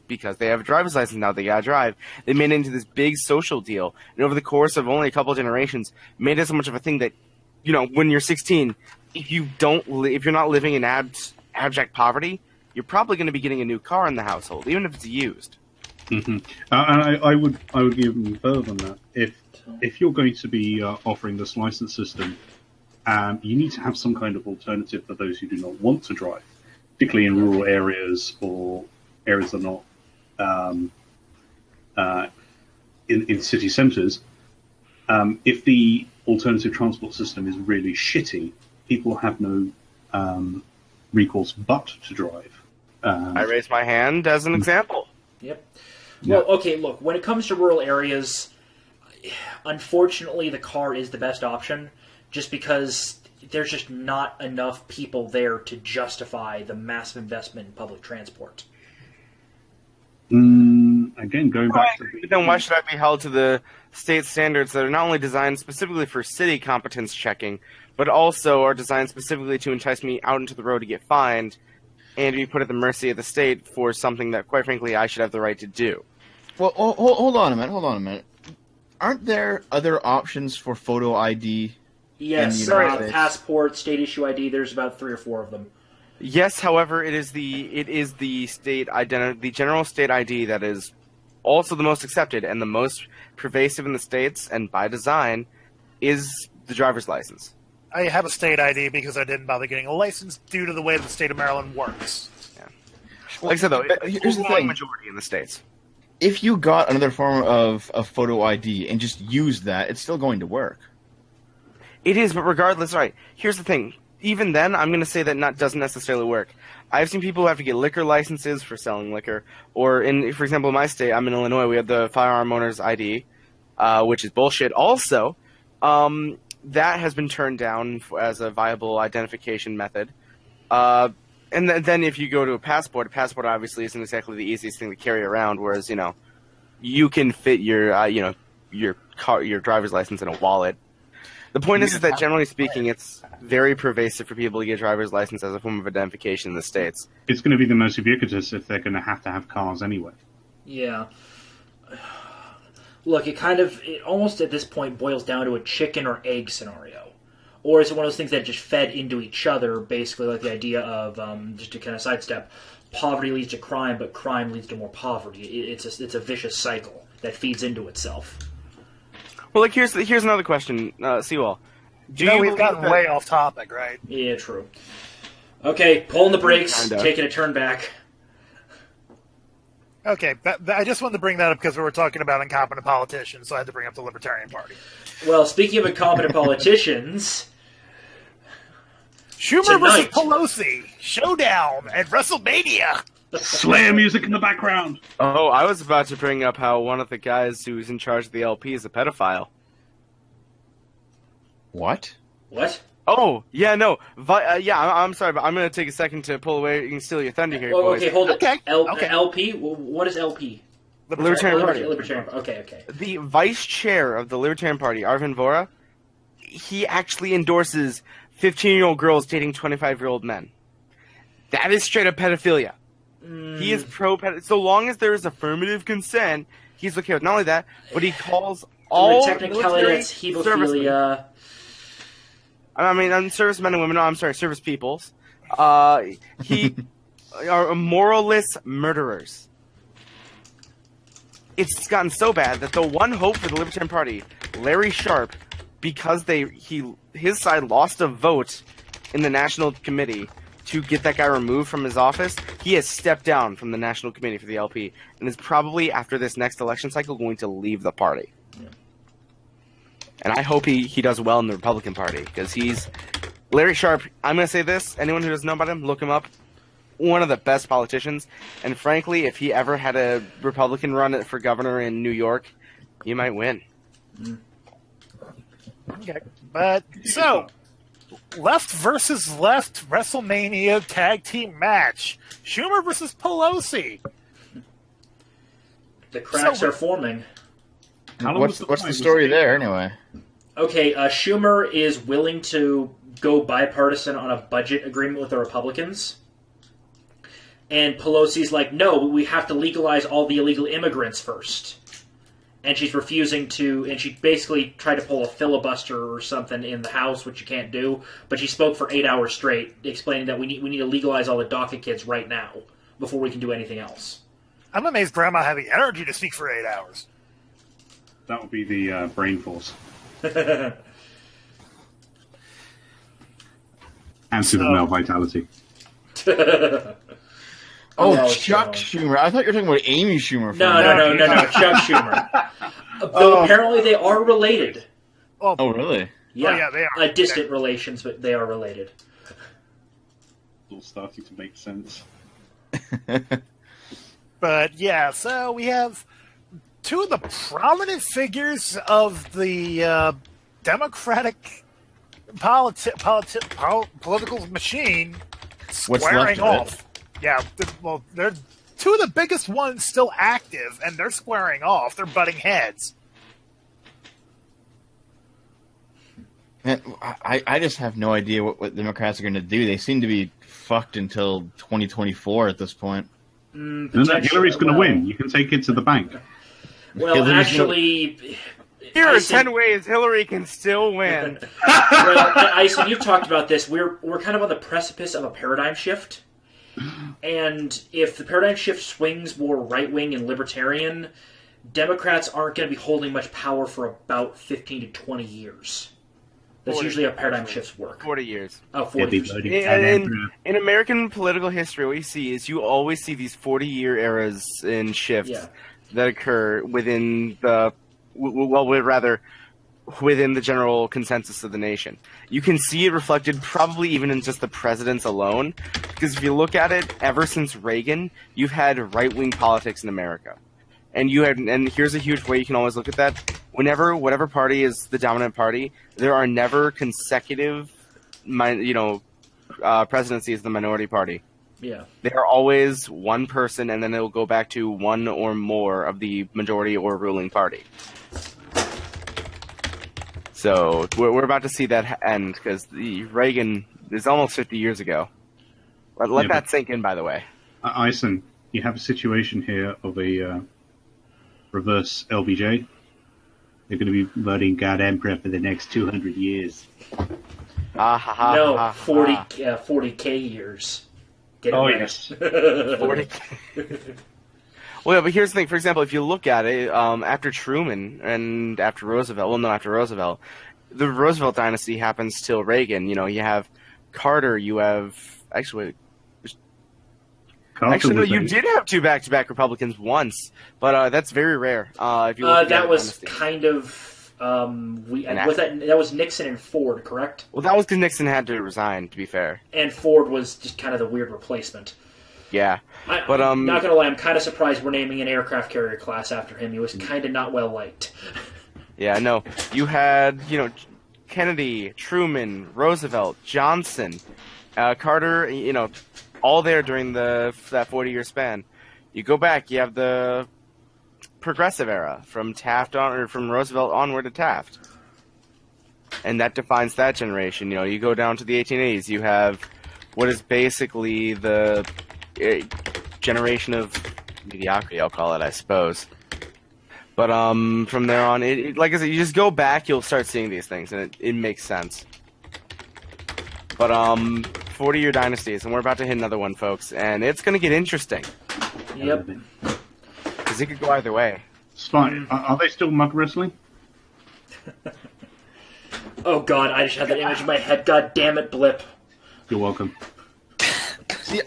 because they have a driver's license now, they gotta drive. They made it into this big social deal. And over the course of only a couple of generations, made it so much of a thing that, when you're 16, if you're not living in abject poverty, you're probably going to be getting a new car in the household, even if it's used. Mm-hmm. And I would go even further than that. If you're going to be offering this license system, you need to have some kind of alternative for those who do not want to drive, particularly in rural areas or areas that are not in city centres. If the alternative transport system is really shitty, people have no recourse but to drive. I raise my hand as an example. Yep. Well, okay, look, when it comes to rural areas, unfortunately the car is the best option, just because there's just not enough people there to justify the massive investment in public transport. Again, going back to... But then why should I be held to the state standards that are not only designed specifically for city competence checking, but also are designed specifically to entice me out into the road to get fined and to be put at the mercy of the state for something that, quite frankly, I should have the right to do? Well, hold on a minute. Aren't there other options for photo ID? Yes, passport, state issue ID. There's about 3 or 4 of them. Yes, however, it is the state identity, the general state ID that is also the most accepted and the most pervasive in the states, and by design, is the driver's license. I have a state ID because I didn't bother getting a license due to the way the state of Maryland works. Yeah. Like I said, though, here's the thing. Majority in the states. If you got another form of photo ID and just used that, it's still going to work. It is, but regardless, right, here's the thing. Even then, I'm going to say that doesn't necessarily work. I've seen people who have to get liquor licenses for selling liquor. Or, for example, in my state, I'm in Illinois, we have the firearm owner's ID, which is bullshit. Also, that has been turned down as a viable identification method. And then if you go to a passport obviously isn't exactly the easiest thing to carry around, whereas, you can fit your driver's license in a wallet. The point is that, generally speaking, it's very pervasive for people to get a driver's license as a form of identification in the States. It's going to be the most ubiquitous if they're going to have cars anyway. Yeah. Look, it almost at this point boils down to a chicken or egg scenario. Or is it one of those things that just fed into each other, basically like the idea of, just to kind of sidestep, poverty leads to crime, but crime leads to more poverty. It's a vicious cycle that feeds into itself. Well, here's another question, Seawall. We've gotten way off topic, right? Yeah, true. Okay, pulling the brakes, taking a turn back. Okay, I just wanted to bring that up because we were talking about incompetent politicians, so I had to bring up the Libertarian Party. Well, speaking of incompetent politicians, Schumer tonight- versus Pelosi showdown at WrestleMania. Slayer music in the background. Oh, I was about to bring up how one of the guys who's in charge of the LP is a pedophile. What? what? Oh, yeah, no. I'm sorry, but I'm going to take a second to pull away and steal your thunder here, Well, boys. okay, hold it. Okay, okay. LP? What is LP? Libertarian Party. Libertarian. Okay. The vice chair of the Libertarian Party, Arvin Vohra, he actually endorses 15-year-old girls dating 25-year-old men. That is straight up pedophilia. He is pro-pedophilia. So long as there is affirmative consent, he's okay with not only that, but he calls all technicality, that's hebophilia. Servicemen and women. No, I'm sorry, service peoples. He are moralless murderers. It's gotten so bad that the one hope for the Libertarian Party, Larry Sharp, because his side lost a vote in the National Committee to get that guy removed from his office, he has stepped down from the National Committee for the LP and is probably, after this next election cycle, going to leave the party. Yeah. And I hope he does well in the Republican Party, because Larry Sharp, I'm going to say this, anyone who doesn't know about him, look him up. One of the best politicians, and frankly, if he ever had a Republican run for governor in New York, he might win. Okay, but so left versus left WrestleMania tag team match: Schumer versus Pelosi. The cracks are forming. What's the story there, anyway? Okay, Schumer is willing to go bipartisan on a budget agreement with the Republicans. And Pelosi's like, no, we have to legalize all the illegal immigrants first. And she's refusing to, and she basically tried to pull a filibuster or something in the House, which you can't do. But she spoke for 8 hours straight, explaining that we need to legalize all the DACA kids right now before we can do anything else. I'm amazed Grandma had the energy to speak for 8 hours. That would be the brain force. And super male vitality. Chuck Schumer. I thought you were talking about Amy Schumer. No, Chuck Schumer. Though apparently they are related. Oh, really? Yeah, yeah, they are. Distant relations, but they are related. It's all starting to make sense. But yeah, so we have two of the prominent figures of the Democratic political machine squaring off. Yeah, well, they're two of the biggest ones still active, and they're squaring off. They're butting heads. Man, I just have no idea what Democrats are going to do. They seem to be fucked until 2024 at this point. Hillary's going to win. You can take it to the bank. Well, actually... Here are 10 ways Hillary can still win. Well, Ison, you've talked about this. We're kind of on the precipice of a paradigm shift. And if the paradigm shift swings more right-wing and libertarian, Democrats aren't going to be holding much power for about 15 to 20 years. That's usually how paradigm shifts work. 40 years. Oh, 40 years. In American political history, what you see is you always see these 40-year eras in shifts that occur within within the general consensus of the nation. You can see it reflected probably even in just the presidents alone, because if you look at it, ever since Reagan, you've had right-wing politics in America. And here's a huge way you can always look at that. Whenever whatever party is the dominant party, there are never consecutive, presidencies of the minority party. Yeah. They are always one person, and then it will go back to one or more of the majority or ruling party. So we're about to see that end, because Reagan is almost 50 years ago. Let that sink in, by the way. Ison, you have a situation here of a reverse LBJ. They're going to be voting God Emperor for the next 200 years. No, 40K years. Yes. 40K. Well, yeah, but here's the thing. For example, if you look at it, after Truman and after Roosevelt, the Roosevelt dynasty happens till Reagan. You have Carter, you have... Actually, Carter Actually, no, was you a- did have two back-to-back Republicans once, but that's very rare. If you look at That the was dynasty. kind of that was Nixon and Ford, correct? Well, that was because Nixon had to resign. To be fair, And Ford was just kind of the weird replacement. yeah. But I'm not gonna lie, I'm kind of surprised we're naming an aircraft carrier class after him. He was kind of not well liked. Yeah, no. You had, Kennedy, Truman, Roosevelt, Johnson, Carter, all there during that 40-year span. You go back, you have the progressive era from Taft on, or from Roosevelt onward to Taft. And that defines that generation. You go down to the 1880s, you have what is basically the generation of mediocrity, I'll call it, I suppose. But from there on, like I said, you just go back, you'll start seeing these things, and it makes sense. But 40-year dynasties, and we're about to hit another one, folks, and it's going to get interesting. Yep. Because it could go either way. Spy, are they still mud wrestling? Oh god, I just had that image in my head. God damn it, Blip. You're welcome. See,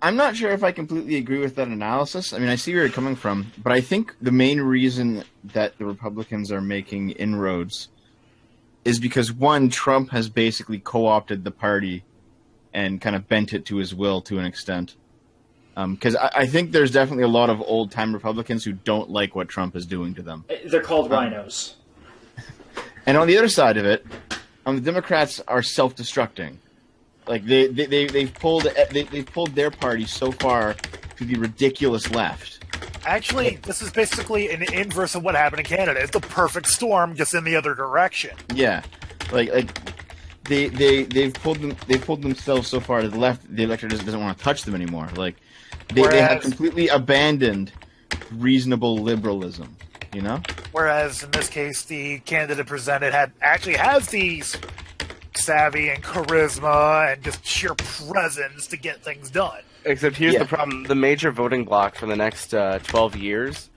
I'm not sure if I completely agree with that analysis. I mean, I see where you're coming from, but I think the main reason that the Republicans are making inroads is because, one, Trump has basically co-opted the party and kind of bent it to his will to an extent. Because I think there's definitely a lot of old-time Republicans who don't like what Trump is doing to them. They're called rhinos. And on the other side of it, the Democrats are self-destructing. Like they've pulled their party so far to the ridiculous left. Actually, this is basically an inverse of what happened in Canada. It's the perfect storm, just in the other direction. Yeah, like they've pulled themselves so far to the left. The electorate doesn't want to touch them anymore. Like they have completely abandoned reasonable liberalism. Whereas in this case, the candidate presented has these savvy and charisma and just sheer presence to get things done. Except here's the problem. The major voting bloc for the next 12 years,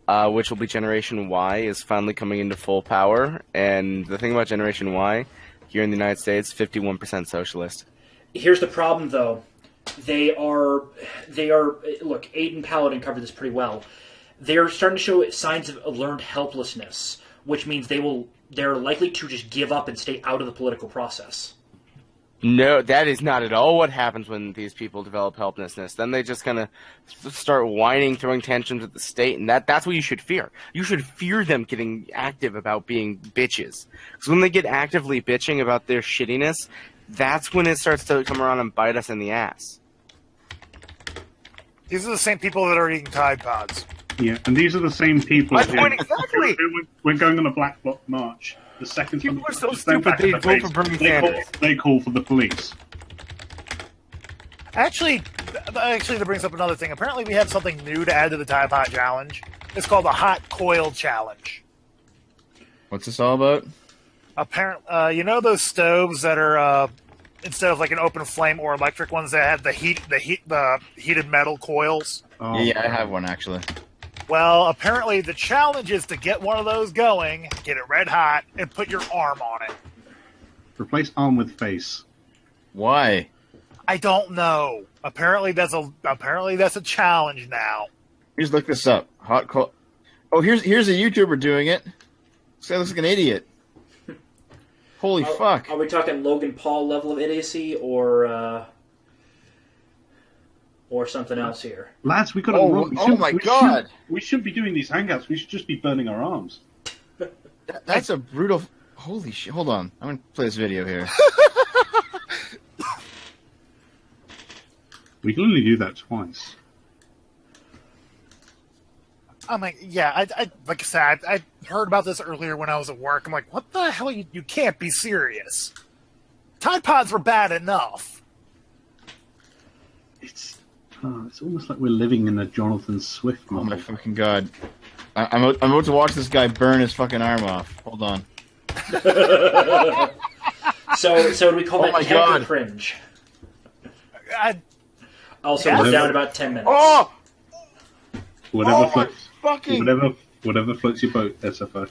which will be Generation Y, is finally coming into full power. And the thing about Generation Y, here in the United States, 51% socialist. Here's the problem, though. They are. Look, Aiden Paladin covered this pretty well. They're starting to show signs of learned helplessness, which means they're likely to just give up and stay out of the political process. No, that is not at all what happens when these people develop helplessness. Then they just kind of start whining, throwing tantrums at the state, and that's what you should fear. You should fear them getting active about being bitches. Because when they get actively bitching about their shittiness, that's when it starts to come around and bite us in the ass. These are the same people that are eating Tide Pods. Yeah, and these are the same people My point exactly. who we're going on a Black Bloc march. The second People are so stand stupid, back they in the vote face, for Bernie they call- Sanders. They call for the police. Actually, that brings up another thing. Apparently, we have something new to add to the Tide Pod Challenge. It's called the Hot Coil Challenge. What's this all about? Apparently, those stoves that are instead of like an open flame or electric ones that have the heated metal coils. Oh, Yeah, I have one actually. Well, apparently the challenge is to get one of those going, get it red hot, and put your arm on it. Replace arm with face. Why? I don't know. Apparently that's a challenge now. Here's look this up. Hot coal. Oh, here's a YouTuber doing it. This guy looks like an idiot. Holy fuck! Are we talking Logan Paul level of idiocy or something else here? Lads, we got it Oh, wrong. oh my God. We shouldn't be doing these hangouts. We should just be burning our arms. That's a brutal. Holy shit! Hold on, I'm gonna play this video here. We can only do that twice. I'm like, yeah, I like I said, I heard about this earlier when I was at work. I'm like, what the hell? You can't be serious. Tide Pods were bad enough. It's almost like we're living in a Jonathan Swift Oh novel. my fucking god! I'm about to watch this guy burn his fucking arm off. Hold on. So do we call Oh that my tech or God. cringe? Yes. Also, we're down about 10 minutes. Oh! Whatever Oh my floats, fucking! whatever floats your boat, SFO.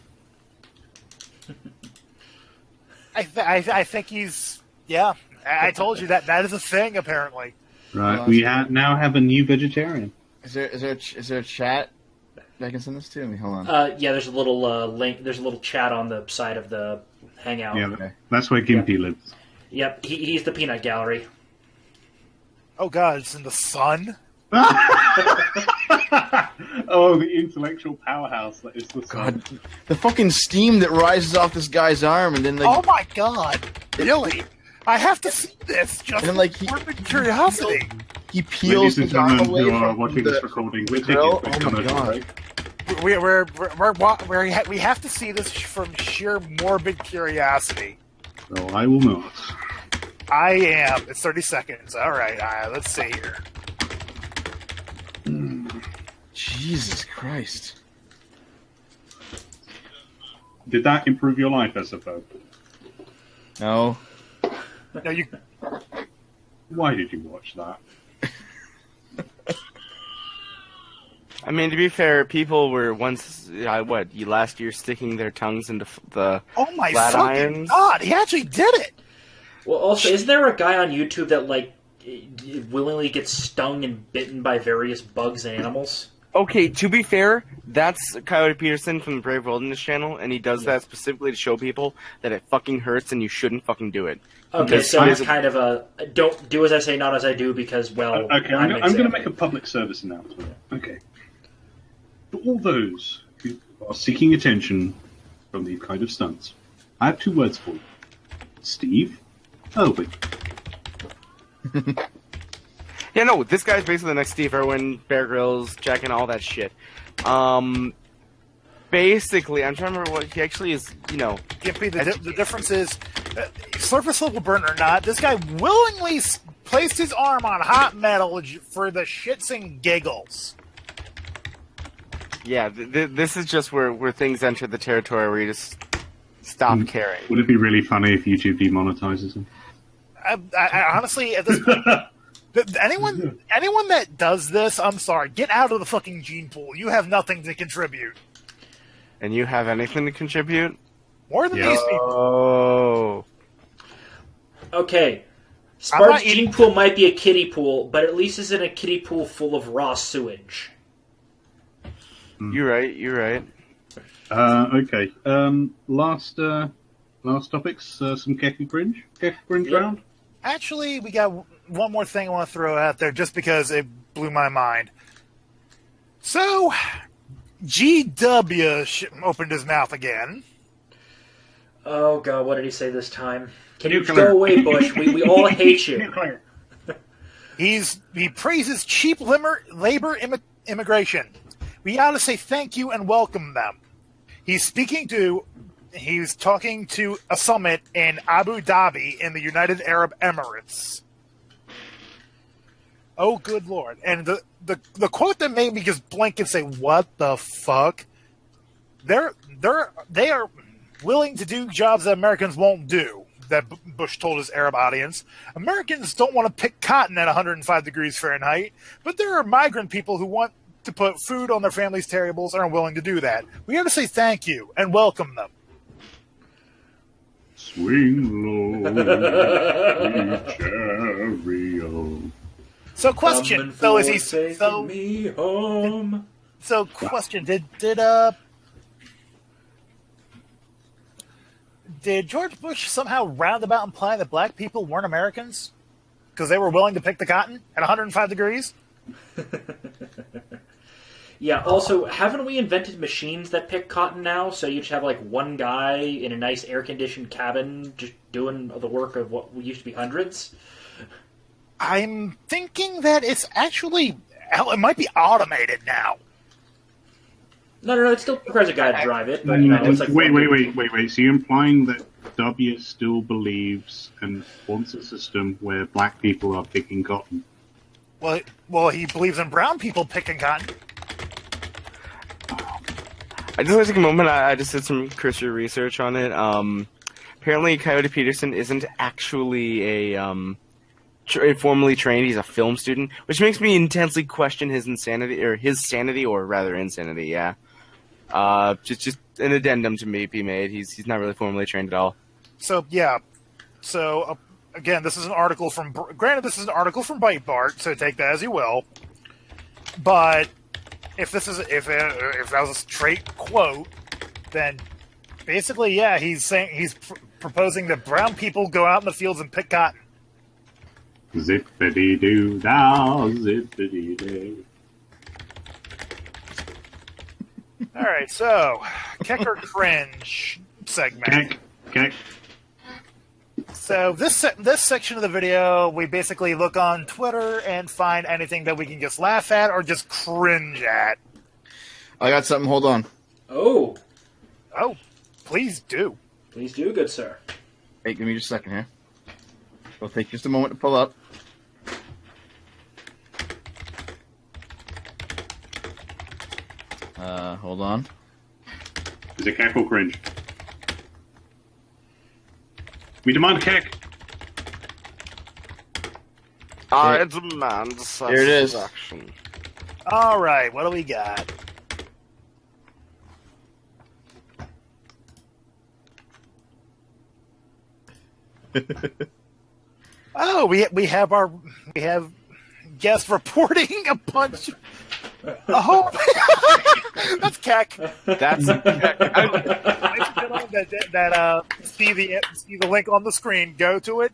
I think he's. Yeah, I told you that is a thing apparently. Right, we now have a new vegetarian. Is there a chat that I can send this to? Hold on. Yeah, there's a little link. There's a little chat on the side of the hangout. Yeah, Okay. that's where Gimpy lives. Yep, he's the peanut gallery. Oh god, it's in the sun? Oh, the intellectual powerhouse that is the sun. God, the fucking steam that rises off this guy's arm, and then like, Oh my god! Really? I have to see this just and then like for curiosity. he peels Ladies and his arm gentlemen away who are from watching the this recording, we're taking grill. a quick Oh my commercial god! break. We have to see this from sheer morbid curiosity. No, I will not. I am. It's 30 seconds. All right, let's see here. Jesus Christ! Did that improve your life, SFO? No. No, you. Why did you watch that? I mean, to be fair, people were once, last year sticking their tongues into the Oh my flat fucking irons? god! He actually did it. Well, also, isn't there a guy on YouTube that like willingly gets stung and bitten by various bugs and animals? Okay, to be fair, that's Coyote Peterson from the Brave Wilderness channel, and he does that specifically to show people that it fucking hurts and you shouldn't fucking do it. Okay, Because so it's there's a- kind of a don't do as I say, not as I do, because well, Okay, I'm I'm going to examining. make a public service announcement. Okay. For all those who are seeking attention from these kind of stunts, I have two words for you. Steve Irwin. Yeah, no, this guy's basically the next Steve Irwin, Bear Grylls, Jack, and all that shit. Basically, I'm trying to remember what he actually is, Gimpy, the difference is, surface level burn or not, this guy willingly placed his arm on hot metal for the shits and giggles. Yeah, this is just where things enter the territory where you just stop caring. Would it be really funny if YouTube demonetizes him? I honestly, at this point, anyone that does this, I'm sorry, get out of the fucking gene pool. You have nothing to contribute. And you have anything to contribute? More than these people. Oh. Okay, I'm not Spark's gene pool might be a kiddie pool, but at least it's in a kiddie pool full of raw sewage. You're right. Okay. Last topics. Some Keku Cringe. Keku Cringe Yep. round. Actually, we got one more thing I want to throw out there just because it blew my mind. So, GW opened his mouth again. Oh god, what did he say this time? Can you Nuclear. go away, Bush? We all hate you. Nuclear. He praises cheap labor immigration. We ought to say thank you and welcome them. He's talking to a summit in Abu Dhabi in the United Arab Emirates. Oh, good lord! And the quote that made me just blink and say, "What the fuck?" They are willing to do jobs that Americans won't do. That Bush told his Arab audience. Americans don't want to pick cotton at 105 degrees Fahrenheit, but there are migrant people who want to put food on their families' tables and are willing to do that. We have to say thank you and welcome them. Swing low, chariot. So, question. So, is he taking me home? So, question. Did George Bush somehow roundabout imply that black people weren't Americans because they were willing to pick the cotton at 105 degrees? Yeah, also, haven't we invented machines that pick cotton now? So you just have, like, one guy in a nice air-conditioned cabin just doing the work of what used to be hundreds? I'm thinking that it's actually... Hell, it might be automated now. No, it still requires a guy to drive it, but, it's like... Wait. So you're implying that W still believes and wants a system where black people are picking cotton? Well, he believes in brown people picking cotton. I just want to take a moment. I just did some cursory research on it. Apparently, Coyote Peterson isn't actually formally trained. He's a film student, which makes me intensely question his insanity, or rather insanity. Yeah. Just an addendum to be made. He's not really formally trained at all. So, yeah. So, again, this is an article from. Granted, this is an article from Breitbart, so take that as you will. But if that was a straight quote, then basically, yeah, he's saying he's proposing that brown people go out in the fields and pick cotton. Zippity doo dah, zippity doo. All right, so Keck or Cringe segment. Keck. So this section of the video, we basically look on Twitter and find anything that we can just laugh at or just cringe at. I got something. Hold on. Oh, please do. please do, good sir. Hey, give me just a second here. It'll take just a moment to pull up. Hold on. Is it Keck or Cringe? We demand Keck. I demand satisfaction. Here it is. All right, what do we got? Oh, we have guests reporting a bunch. Oh, that's Keck. That's Keck. that see the link on the screen. Go to it.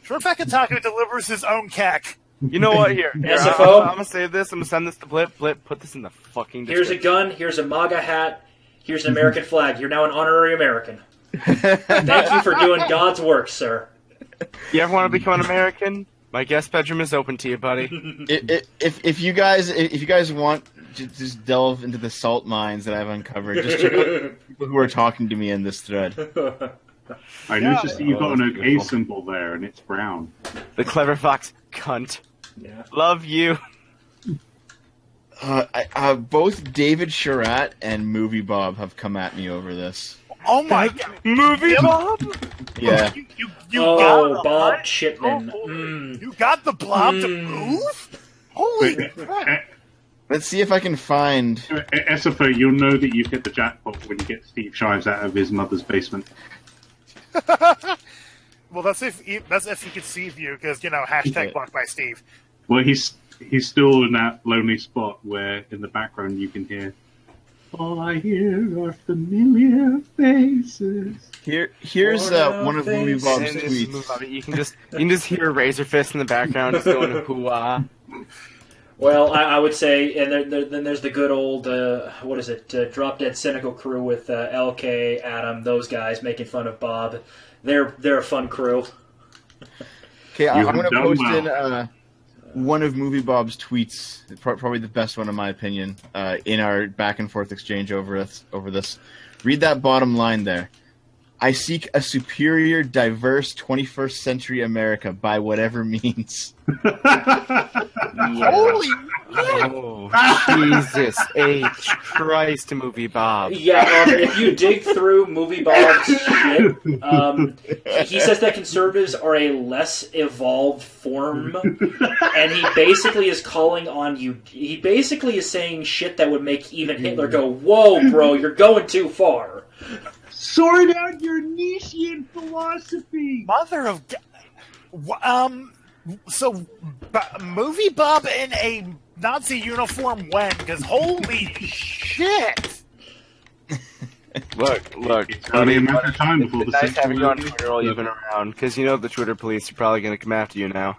ShortFatOtaku delivers his own Keck. You know what? Here, SFO? I'm gonna save this. I'm gonna send this to Blip. Blip, put this in the fucking Here's a description. gun, here's a MAGA hat, here's an American flag. You're now an honorary American. Thank you for doing God's work, sir. You ever want to become an American? My guest bedroom is open to you, buddy. If you guys want to just delve into the salt mines that I've uncovered, just check out people who are talking to me in this thread. I noticed that you've got an OK symbol there, and it's brown. The clever fox, cunt. Yeah. Love you. Both David Sharat and Movie Bob have come at me over this. Oh my god! Movie Bob? Yeah. You Oh, got Bob what? Chipman. Oh, Mm. You got the blob to move? Holy crap! Let's see if I can find. SFO, you'll know that you've hit the jackpot when you get Steve Shives out of his mother's basement. Well, that's if you could see view, because hashtag blocked by Steve. Well, he's still in that lonely spot where in the background you can hear, all I hear are familiar faces. Here's one of Movie Bob's And tweets. you can just hear Razorfist in the background just going hoo-ah. Well, I would say, and then there's the good old, what is it, Drop Dead Cynical crew with LK, Adam, those guys making fun of Bob. They're a fun crew. Okay, I'm going to done post well. in one of Movie Bob's tweets, probably the best one in my opinion, in our back and forth exchange over this. Read that bottom line there. I seek a superior, diverse 21st century America by whatever means. Holy Oh, Jesus H. Christ, Movie Bob. Yeah, if you dig through Movie Bob's shit, he says that conservatives are a less evolved form, and he basically is calling on you. He basically is saying shit that would make even Hitler go, "Whoa, bro, you're going too far." Sort out your Nietzschean philosophy. mother of God! So, Movie Bob in a Nazi uniform when? Because holy shit! Look. It's only a matter of time before the It's nice Sixth having you on World Twitter while you've been around, because you know the Twitter police are probably going to come after you now.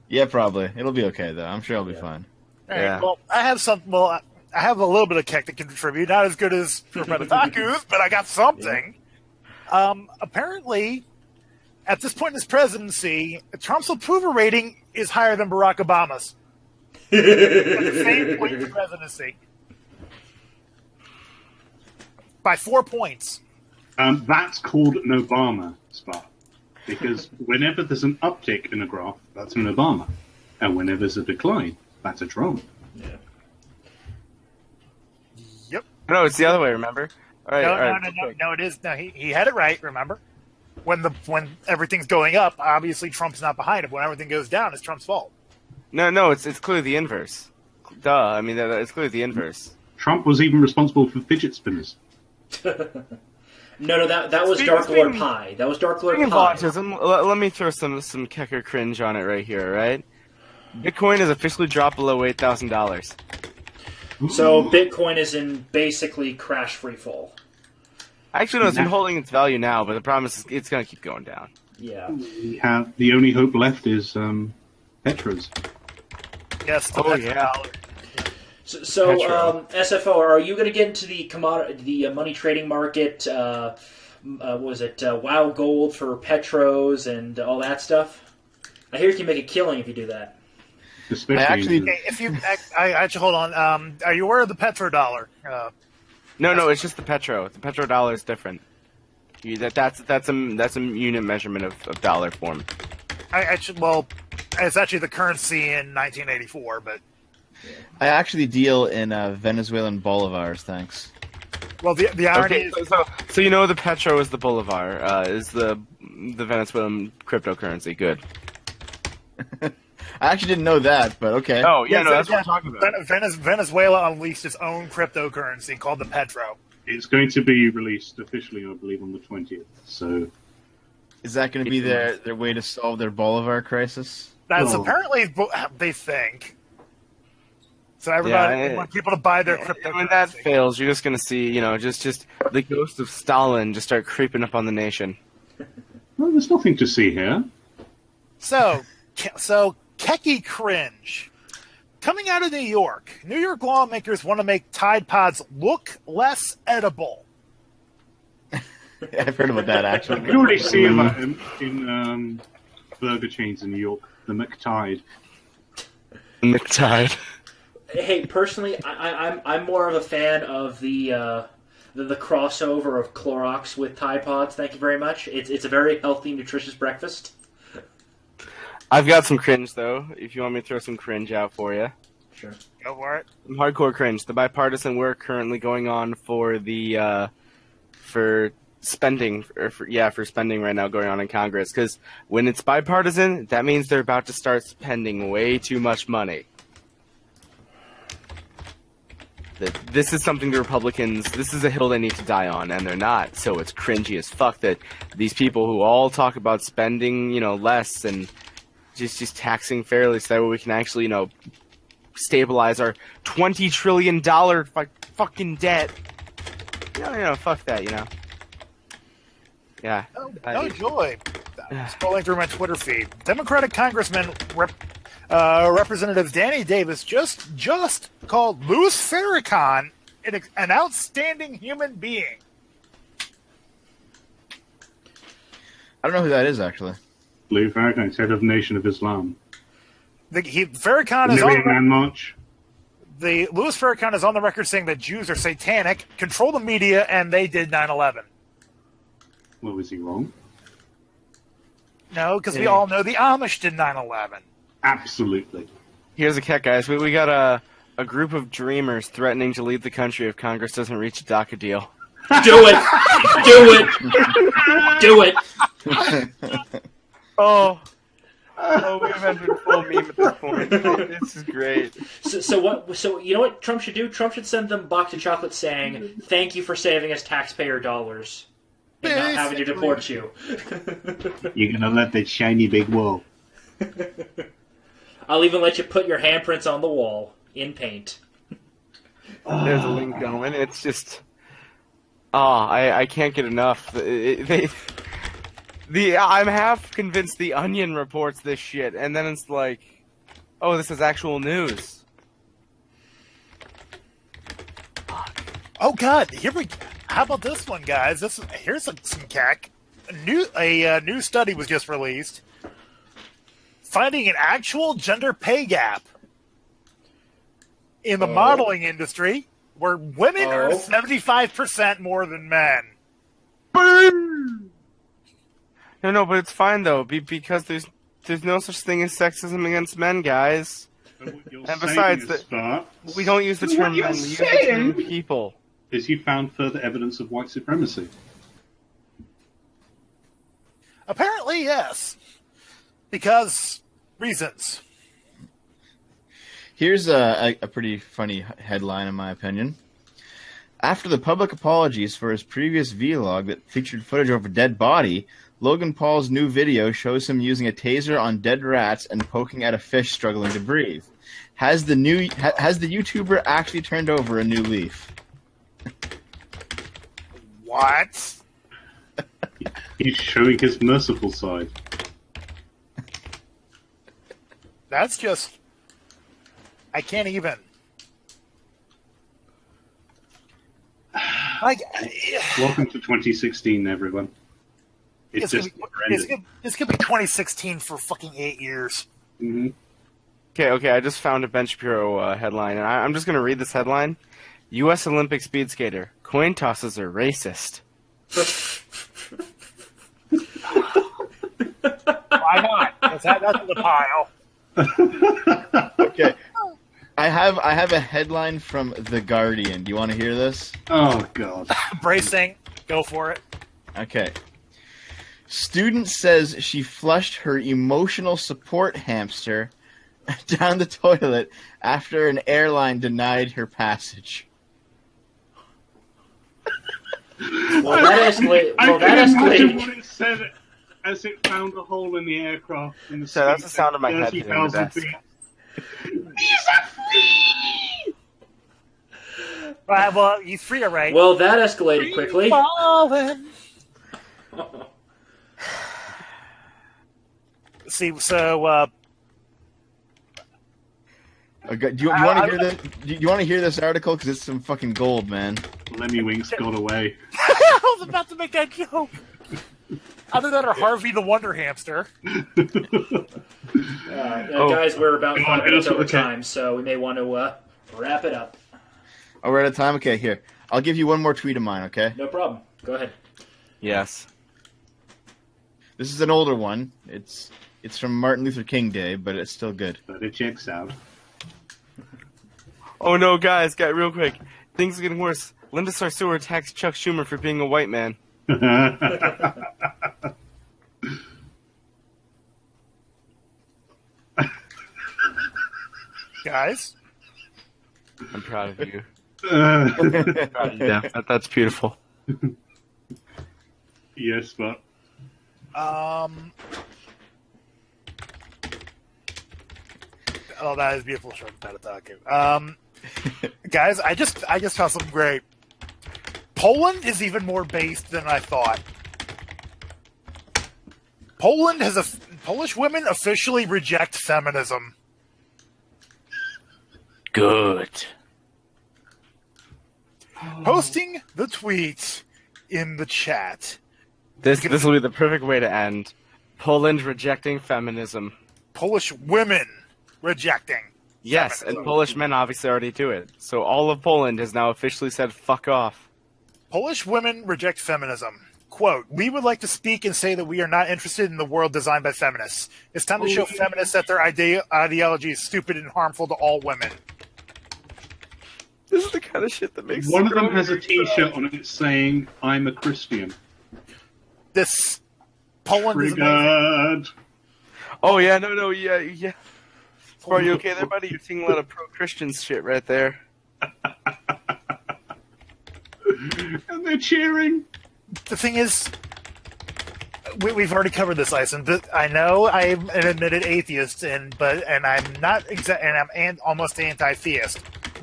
Yeah, probably. It'll be okay though. I'm sure I'll be fine. All right, Yeah. well, I have some. Well, I have a little bit of Keck to contribute. Not as good as ShortFatOtaku's, but I got something. Apparently, at this point in his presidency, Trump's approval rating is higher than Barack Obama's. At the same point in the presidency. By 4 points. That's called an Obama spot. Because whenever there's an uptick in a graph, that's an Obama. And whenever there's a decline, that's a Trump. Yep. No, it's the other way, remember? All right, No, it is. No, he had it right, remember? When everything's going up, obviously Trump's not behind it. When everything goes down, it's Trump's fault. No, it's clearly the inverse. Duh, I mean, it's clearly the inverse. Trump was even responsible for fidget spinners. No, that was Speaking- Dark Lord speaking- Pie. That was Dark Lord Speaking of Pie. autism, let me throw some Kecker cringe on it right here, right? Bitcoin has officially dropped below $8,000. So Bitcoin is in basically crash free fall. Actually, no, it's been holding its value now, but the problem is it's going to keep going down. Yeah. We have the only hope left is Petros. Yes, the Oh, petrodollar. yeah. So Petro. SFO, are you going to get into the money trading market? Was it WoW Gold for Petros and all that stuff? I hear you can make a killing if you do that. Especially I actually- Hey, if you, I actually hold on. Are you aware of the petrodollar? No, it's just the Petro. The petrodollar is different. That's a unit measurement of dollar form. It's actually the currency in 1984, but I actually deal in Venezuelan bolivars, thanks. well, the irony Okay, is so you know the Petro is the bolivar, is the Venezuelan cryptocurrency. Good. I actually didn't know that, but okay. Oh, yeah, no, that's what I'm talking about. Venezuela unleashed its own cryptocurrency called the Petro. it's going to be released officially, I believe, on the 20th. So Is that going to be their way to solve their bolivar crisis? That's Oh. apparently they think. So everybody Yeah, want people to buy their And cryptocurrency. when that fails, you're just going to see, just the ghost of Stalin just start creeping up on the nation. well, there's nothing to see here. So Keki cringe. Coming out of New York lawmakers want to make Tide Pods look less edible. I've heard about that, You actually. can already see them in burger chains in New York, the McTide. McTide. Hey, personally, I'm more of a fan of the crossover of Clorox with Tide Pods. Thank you very much. It's a very healthy, nutritious breakfast. I've got some cringe, though, if you want me to throw some cringe out for you. Sure. Go for it. Some hardcore cringe. The bipartisan work currently going on for the for spending for spending right now going on in Congress, because when it's bipartisan, that means they're about to start spending way too much money. This is something the Republicans, this is a hill they need to die on, and they're not. So it's cringy as fuck that these people who all talk about spending, less and just taxing fairly so that way we can actually, stabilize our $20 trillion fucking debt. Fuck that, Yeah. No joy. Scrolling through my Twitter feed, Democratic Congressman Representative Danny Davis just called Louis Farrakhan an outstanding human being. I don't know who that is, actually. Lou Farrakhan, head of Nation of Islam. Farrakhan is Million Man March. Louis Farrakhan is on the record saying that Jews are satanic, control the media, and they did 9/11. Well, was he wrong? No, because we all know the Amish did 9/11. Absolutely. Here's a kick, guys. We got a group of dreamers threatening to leave the country if Congress doesn't reach a DACA deal. Do it! Do it! Do it! Oh, we have been full meme at this point. This is great. So you know what Trump should do? Trump should send them a box of chocolates saying, "Thank you for saving us taxpayer dollars and not having to deport you." You're going to let that shiny big wall. I'll even let you put your handprints on the wall in paint. There's a link going. It's just, I can't get enough. I'm half convinced the Onion reports this shit, and then it's like, oh, this is actual news. Oh God! How about this one, guys? Here's some cack. A new study was just released, finding an actual gender pay gap in the modeling industry, where women earn 75% more than men. No, but it's fine though, because there's no such thing as sexism against men, guys. And besides, we don't use the term men, we use the term people. Is you found further evidence of white supremacy? Apparently, yes, because reasons. Here's a pretty funny headline, in my opinion. After the public apologies for his previous vlog that featured footage of a dead body, Logan Paul's new video shows him using a taser on dead rats and poking at a fish struggling to breathe. Has the YouTuber actually turned over a new leaf? What? He's showing his merciful side. That's just... I can't even... Like, Welcome to 2016, everyone. It's just it's gonna be 2016 for fucking 8 years. Mm-hmm. Okay, I just found a Ben Shapiro headline, and I'm just going to read this headline. U.S. Olympic speed skater. Coin tosses are racist. Why not? Let's add that to the pile. Okay. I have a headline from The Guardian. Do you want to hear this? Oh, God. Bracing. Go for it. Okay. Student says she flushed her emotional support hamster down the toilet after an airline denied her passage. Well, that escalated. I can imagine what it said as it found a hole in the aircraft. In the So that's the sound of my head hitting the 30,000 desk. feet. He's a free! Right, well, he's free, all right. Well, that escalated quickly. Fallen. See, so Okay, do you want to hear this? Do you want to hear this article? Because it's some fucking gold, man. Lemmy Winks got away. I was about to make that joke. Other than Harvey the Wonder Hamster. Guys, we're about Go 5 on, minutes hit us over with the time, so we may want to wrap it up. Oh, we're out of time? Okay, here. I'll give you one more tweet of mine, okay? No problem. Go ahead. Yes. This is an older one. It's from Martin Luther King Day, but it's still good. But it checks out. Oh no, guys, real quick. Things are getting worse. Linda Sarsour attacks Chuck Schumer for being a white man. Guys? I'm proud of you. Yeah, that's beautiful. Yes, but Oh, that is beautiful. ShortFatOtaku. Guys, I just found something great. Poland is even more based than I thought. Polish women officially reject feminism. Good. Posting the tweet in the chat. This will be the perfect way to end. Poland rejecting feminism. Polish women rejecting. Yes, feminism. and Polish men obviously already do it. So all of Poland has now officially said fuck off. Polish women reject feminism. Quote, we would like to speak and say that we are not interested in the world designed by feminists. It's time to show feminists that their ideology is stupid and harmful to all women. This is the kind of shit that makes one of them has a T-shirt on it saying, "I'm a Christian." This Poland is amazing. Triggered. Oh yeah, no, yeah. Are you okay there, buddy? You're seeing a lot of pro-Christian shit right there. And they're cheering. The thing is, we've already covered this, Ison. I know I'm an admitted atheist, and I'm not and I'm almost anti-theist.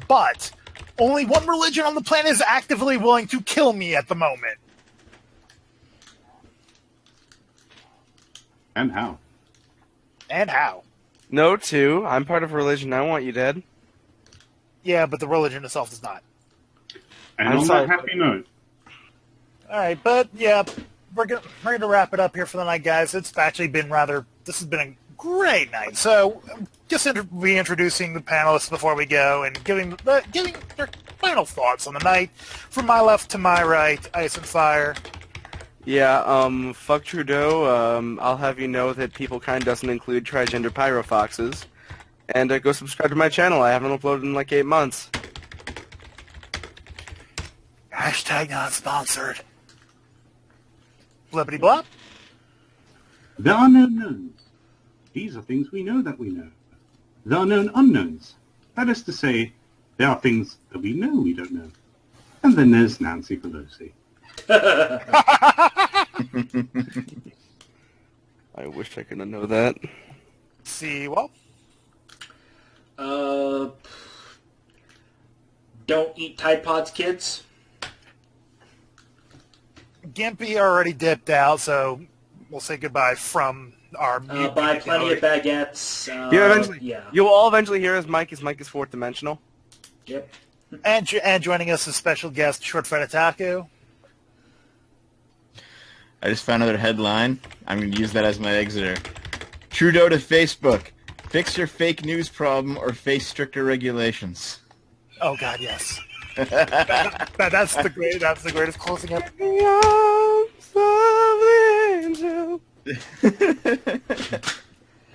But only one religion on the planet is actively willing to kill me at the moment. And how? And how? No, two. I'm part of a religion. I want you dead. Yeah, but the religion itself is not. And I'm on sorry. that happy note, All right, but yeah, we're gonna wrap it up here for the night, guys. This has been a great night. So, just reintroducing the panelists before we go and giving their final thoughts on the night. From my left to my right, Ice and Fire. Yeah, fuck Trudeau. I'll have you know that PeopleKind doesn't include trigender pyrofoxes. And go subscribe to my channel. I haven't uploaded in like 8 months. Hashtag not sponsored. Flippity blop. there are no knowns. These are things we know that we know. There are known unknowns. That is to say, there are things that we know we don't know. And then there's Nancy Pelosi. I wish I could know that. See, well, Don't eat Tide Pods, kids. Gimpy already dipped out, so we'll say goodbye from our Buy plenty of baguettes. You'll all eventually hear his mic. His mic is fourth dimensional. Yep. And joining us as special guest, ShortFatOtaku. I just found another headline. I'm going to use that as my exiter. Trudeau to Facebook. Fix your fake news problem or face stricter regulations. Oh God, yes. That's the greatest closing up.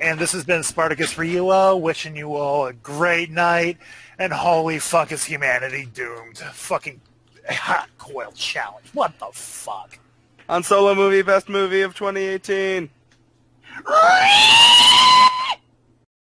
And this has been Spartacus for you all, wishing you all a great night, and holy fuck is humanity doomed. Fucking hot coil challenge. What the fuck? On Solo Movie, best movie of 2018.